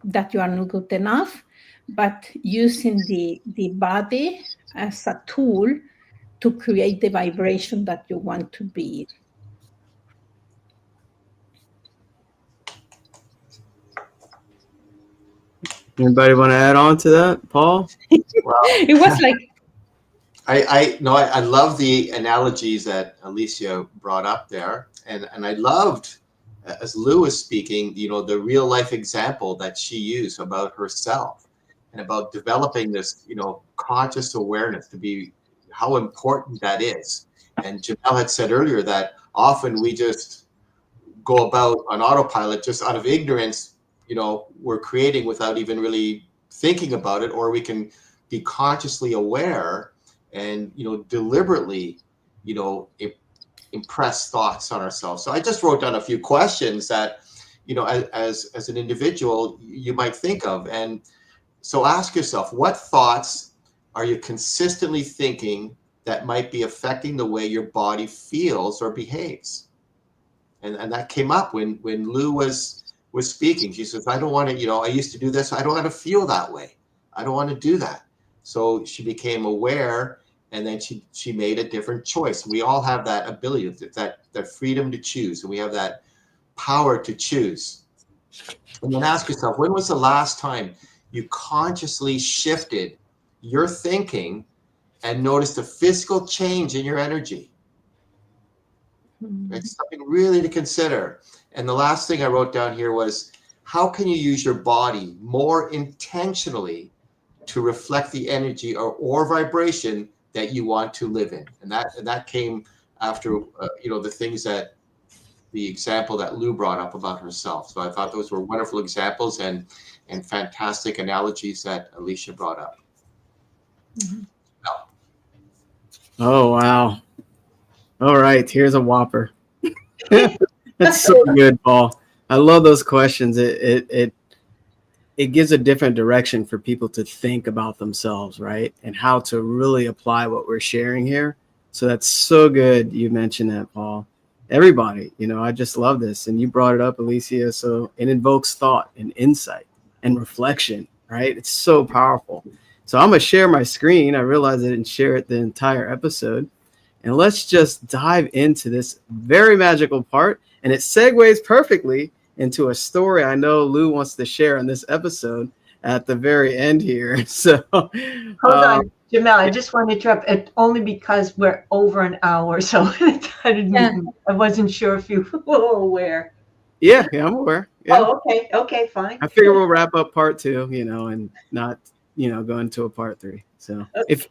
that you are not good enough, but using the body as a tool to create the vibration that you want to be. Anybody want to add on to that, Paul? Well, It was like, I love the analogies that Alicia brought up there, and I loved, as Lou was speaking, the real life example that she used about herself and about developing this, conscious awareness, to be how important that is. And Janelle had said earlier that often we just go about on autopilot, just out of ignorance, we're creating without even really thinking about it, or we can be consciously aware and deliberately impress thoughts on ourselves. So I just wrote down a few questions that as an individual you might think of. And so ask yourself, what thoughts are you consistently thinking that might be affecting the way your body feels or behaves? And that came up when Lou was speaking. She says, I don't want to, I used to do this, I don't want to feel that way, I don't want to do that. So she became aware, and then she made a different choice. We all have that ability, that freedom to choose, and we have that power to choose. And then ask yourself, when was the last time you consciously shifted your thinking and noticed a physical change in your energy? It's something really to consider. And the last thing I wrote down here was, how can you use your body more intentionally to reflect the energy or vibration that you want to live in? And that came after the things that the example that Lou brought up about herself. So I thought those were wonderful examples and fantastic analogies that Alicia brought up. Mm-hmm. Oh, wow. All right, here's a whopper. That's so good, Paul. I love those questions. It gives a different direction for people to think about themselves, right? And how to really apply what we're sharing here. So that's so good you mentioned that, Paul. Everybody, I just love this. And you brought it up, Alicia. So it invokes thought and insight and reflection, right? It's so powerful. So I'm going to share my screen. I realized I didn't share it the entire episode. And let's just dive into this very magical part. And it segues perfectly into a story I know Lou wants to share in this episode at the very end here. So hold on, Jamel, I just want to interrupt it only because we're over an hour. So I wasn't sure if you were aware. Yeah, I'm aware. Yeah. Oh, okay, fine. I figure we'll wrap up part 2, and not, go into a part 3. So okay.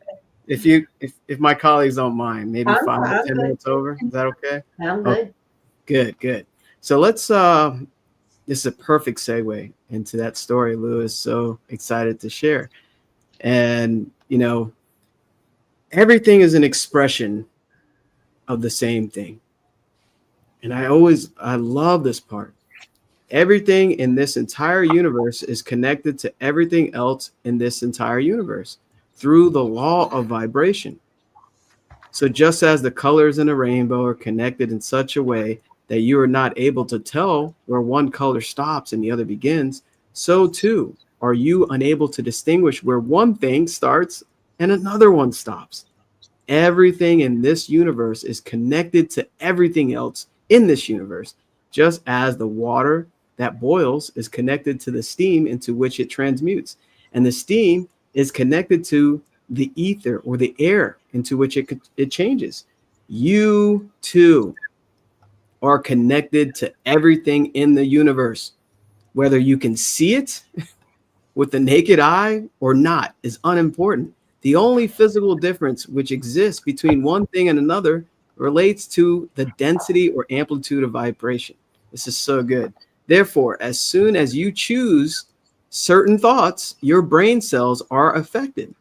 If my colleagues don't mind, maybe 5 or 10 minutes over. Is that okay? I'm good. Oh, good. So let's this is a perfect segue into that story Lou is so excited to share. And everything is an expression of the same thing. And I love this part. Everything in this entire universe is connected to everything else in this entire universe through the law of vibration. So just as the colors in a rainbow are connected in such a way that you are not able to tell where one color stops and the other begins, so too are you unable to distinguish where one thing starts and another one stops. Everything in this universe is connected to everything else in this universe, just as the water that boils is connected to the steam into which it transmutes, and the steam is connected to the ether or the air into which it changes. You too are connected to everything in the universe. Whether you can see it with the naked eye or not is unimportant. The only physical difference which exists between one thing and another relates to the density or amplitude of vibration. This is so good. Therefore, as soon as you choose certain thoughts, your brain cells are affected.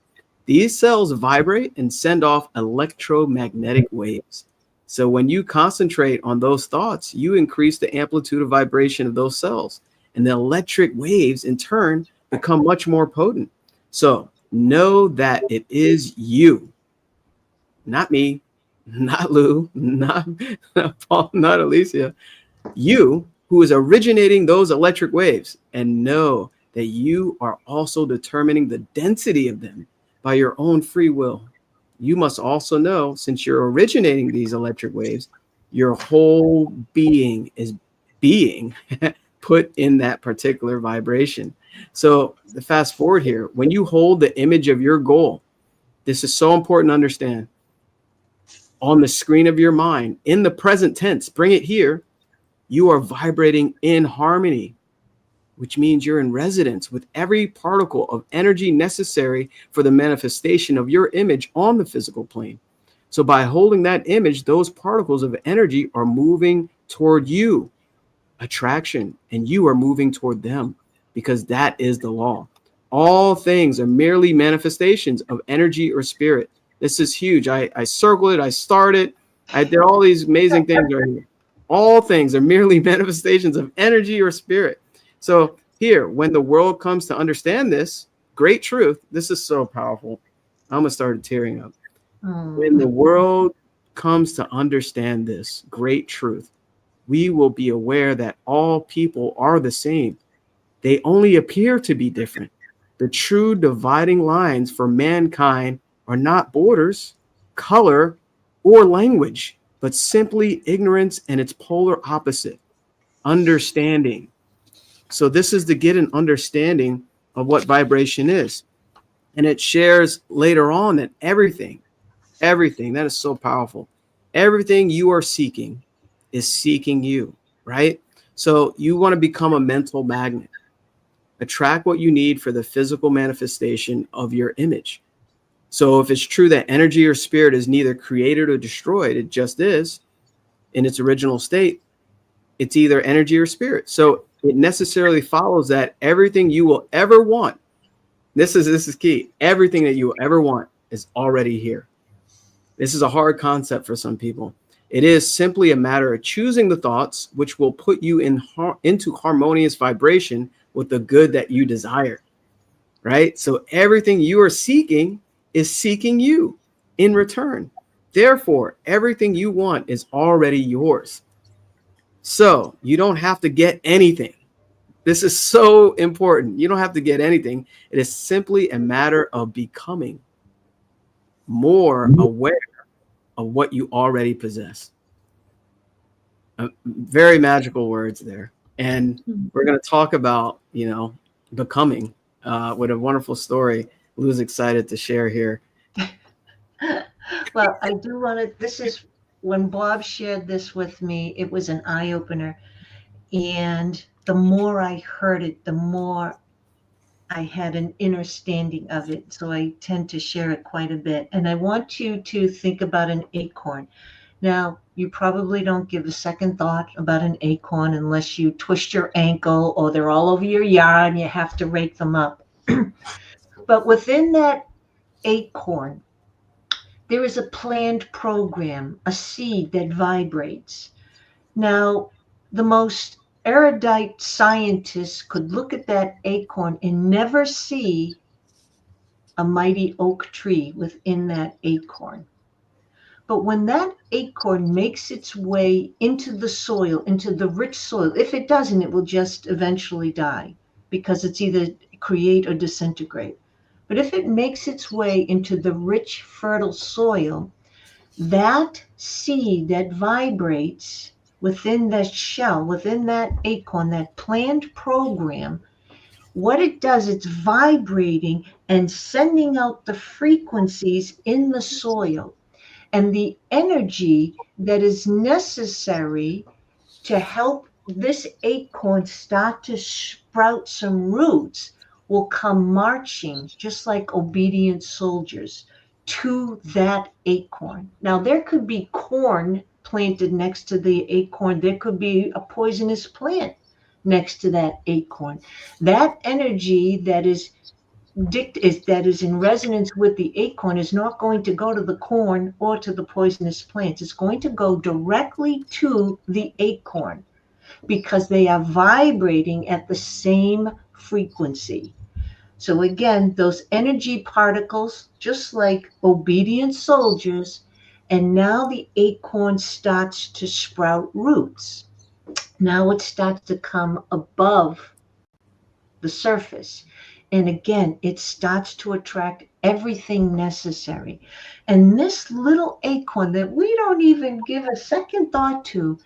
These cells vibrate and send off electromagnetic waves. So when you concentrate on those thoughts, you increase the amplitude of vibration of those cells. And the electric waves, in turn, become much more potent. So know that it is you, not me, not Lou, not Paul, not Alicia, you who is originating those electric waves, and know that you are also determining the density of them by your own free will. You must also know, since you're originating these electric waves, your whole being is being put in that particular vibration. So the fast forward here, when you hold the image of your goal, this is so important to understand, on the screen of your mind, in the present tense, bring it here, you are vibrating in harmony, which means you're in resonance with every particle of energy necessary for the manifestation of your image on the physical plane. So by holding that image, those particles of energy are moving toward you, attraction, and you are moving toward them, because that is the law. All things are merely manifestations of energy or spirit. This is huge. I circled it. I started. I did all these amazing things right here. All things are merely manifestations of energy or spirit. So here, when the world comes to understand this great truth, this is so powerful. I'm gonna start tearing up. When the world comes to understand this great truth, we will be aware that all people are the same. They only appear to be different. The true dividing lines for mankind are not borders, color, or language, but simply ignorance and its polar opposite, understanding. So this is to get an understanding of what vibration is. And it shares later on that everything, that is so powerful. Everything you are seeking is seeking you, right? So you want to become a mental magnet. Attract what you need for the physical manifestation of your image. So if it's true that energy or spirit is neither created or destroyed, it just is in its original state, it's either energy or spirit. So it necessarily follows that everything you will ever want, this is key, everything that you will ever want is already here. This is a hard concept for some people. It is simply a matter of choosing the thoughts which will put you into harmonious vibration with the good that you desire, right? So everything you are seeking is seeking you in return. Therefore, everything you want is already yours. So you don't have to get anything. This is so important. You don't have to get anything. It is simply a matter of becoming more aware of what you already possess. Very magical words there. And we're going to talk about, becoming with a wonderful story Lou's excited to share here. Well, I do want to, this is when Bob shared this with me, it was an eye opener. And the more I heard it, the more I had an understanding of it. So I tend to share it quite a bit. And I want you to think about an acorn. Now, you probably don't give a second thought about an acorn unless you twist your ankle or they're all over your yard and you have to rake them up. But within that acorn, there is a planned program, a seed that vibrates. Now, the most erudite scientists could look at that acorn and never see a mighty oak tree within that acorn. But when that acorn makes its way into the soil, into the rich soil, if it doesn't, it will just eventually die because it's either create or disintegrate. But if it makes its way into the rich, fertile soil, that seed that vibrates within that shell, within that acorn, that planned program, what it does, it's vibrating and sending out the frequencies in the soil. And the energy that is necessary to help this acorn start to sprout some roots will come marching, just like obedient soldiers, to that acorn. Now, there could be corn planted next to the acorn, there could be a poisonous plant next to that acorn. That energy that is in resonance with the acorn is not going to go to the corn or to the poisonous plants. It's going to go directly to the acorn because they are vibrating at the same frequency. So again, those energy particles, just like obedient soldiers, and now the acorn starts to sprout roots. Now it starts to come above the surface. And again, it starts to attract everything necessary. And this little acorn that we don't even give a second thought to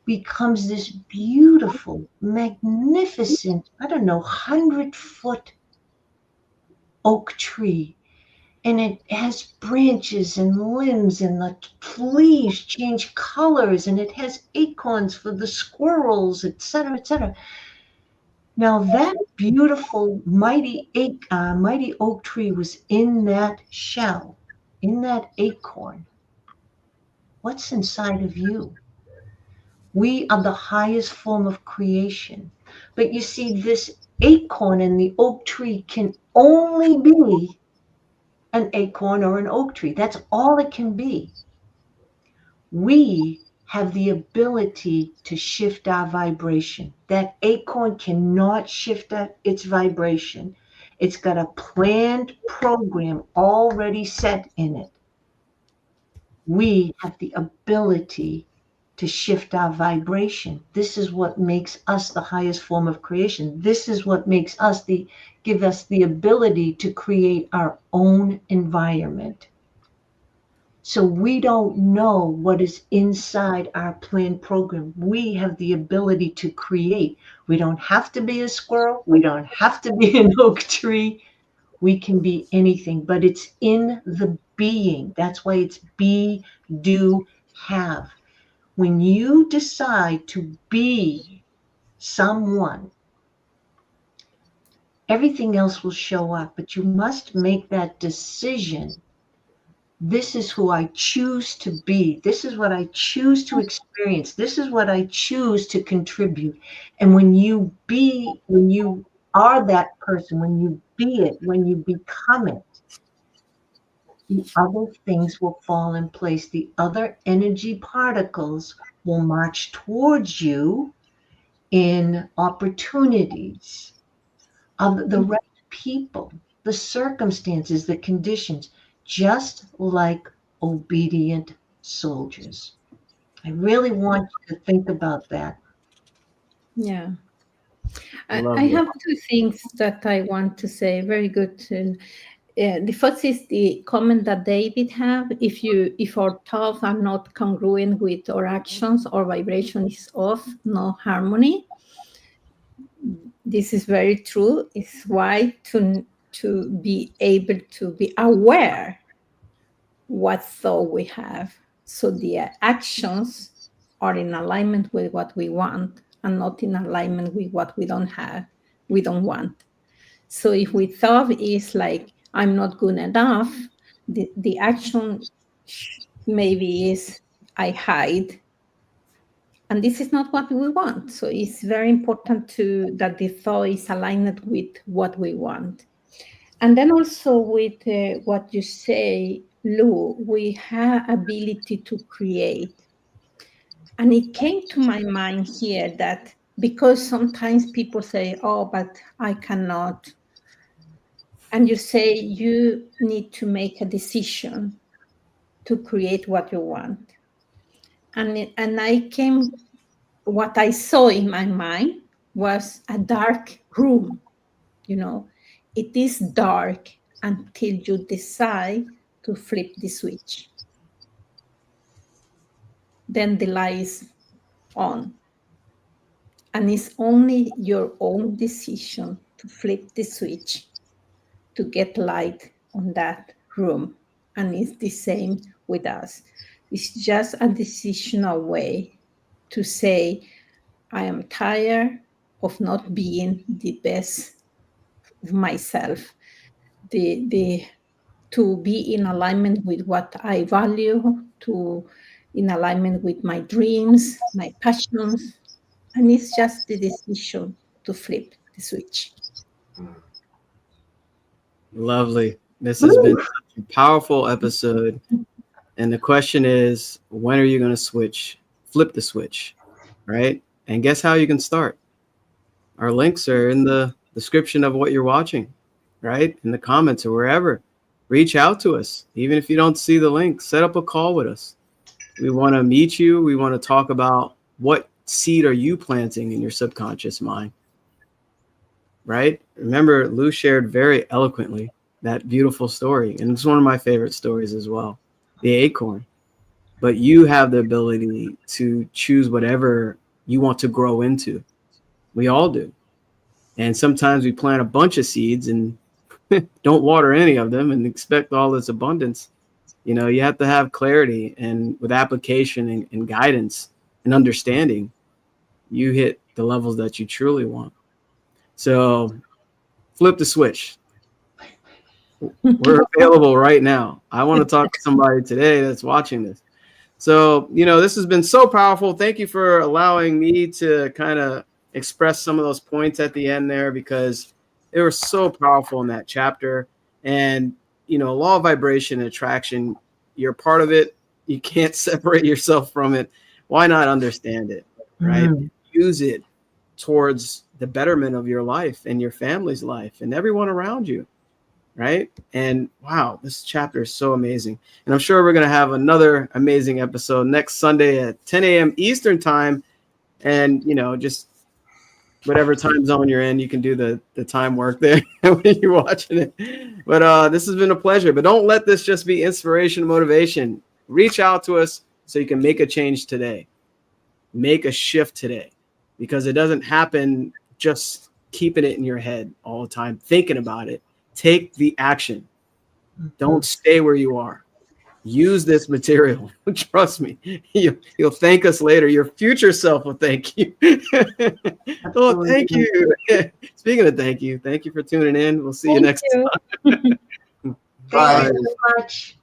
becomes this beautiful, magnificent, 100-foot oak tree. And it has branches and limbs, and the leaves change colors, and it has acorns for the squirrels, etc., etc. Now that beautiful, mighty oak tree was in that shell, in that acorn. What's inside of you? We are the highest form of creation. But you see, this acorn in the oak tree can only be an acorn or an oak tree. That's all it can be. We have the ability to shift our vibration. That acorn cannot shift its vibration. It's got a planned program already set in it. We have the ability to shift our vibration. This is what makes us the highest form of creation. This is what makes us give us the ability to create our own environment. So we don't know what is inside our planned program. We have the ability to create. We don't have to be a squirrel. We don't have to be an oak tree. We can be anything, but it's in the being. That's why it's be, do, have. When you decide to be someone, everything else will show up, but you must make that decision. This is who I choose to be. This is what I choose to experience. This is what I choose to contribute. And when you are that person, when you be it, when you become it, the other things will fall in place. The other energy particles will march towards you in opportunities of the right people, the circumstances, the conditions, just like obedient soldiers. I really want you to think about that. Yeah. Love I that. have two things that I want to say. Very good. The first is the comment that David have. If our thoughts are not congruent with our actions, our vibration is off, no harmony. This is very true. It's why to be able to be aware what thought we have, so the actions are in alignment with what we want and not in alignment with what we don't want. So if we thought is like, I'm not good enough, the action maybe is I hide. And this is not what we want. So it's very important that the thought is aligned with what we want. And then also with what you say, Lou, we have ability to create. And it came to my mind here that because sometimes people say, oh, but I cannot. And you say you need to make a decision to create what you want. And what I saw in my mind was a dark room. It is dark until you decide to flip the switch. Then the light on. And it's only your own decision to flip the switch to get light on that room. And it's the same with us. It's just a decisional way to say, I am tired of not being the best of myself. The to be in alignment with what I value, to in alignment with my dreams, my passions. And it's just the decision to flip the switch. Lovely. This has been such a powerful episode. And the question is, when are you going to flip the switch, right? And guess how you can start? Our links are in the description of what you're watching, right? In the comments or wherever. Reach out to us. Even if you don't see the link, set up a call with us. We want to meet you. We want to talk about what seed are you planting in your subconscious mind, right? Remember, Lou shared very eloquently that beautiful story. And it's one of my favorite stories as well, the acorn. But you have the ability to choose whatever you want to grow into. We all do. And sometimes we plant a bunch of seeds and don't water any of them and expect all this abundance. You know, you have to have clarity, and with application and guidance and understanding, you hit the levels that you truly want. So flip the switch. We're available right now. I want to talk to somebody today that's watching this. So, you know, this has been so powerful. Thank you for allowing me to kind of express some of those points at the end there, because they were so powerful in that chapter. And, you know, law of vibration and attraction, you're part of it. You can't separate yourself from it. Why not understand it, right? Use it towards the betterment of your life and your family's life and everyone around you, right? And wow, this chapter is so amazing. And I'm sure we're going to have another amazing episode next Sunday at 10 a.m. Eastern time. And, you know, just whatever time zone you're in, you can do the time work there when you're watching it. But this has been a pleasure. But don't let this just be inspiration, motivation. Reach out to us so you can make a change today. Make a shift today, because it doesn't happen just keeping it in your head all the time, thinking about it. Take the action. Don't stay where you are. Use this material. Trust me. You'll thank us later. Your future self will thank you. Oh, thank you. Speaking of thank you for tuning in. We'll see you next time. Thank you so much.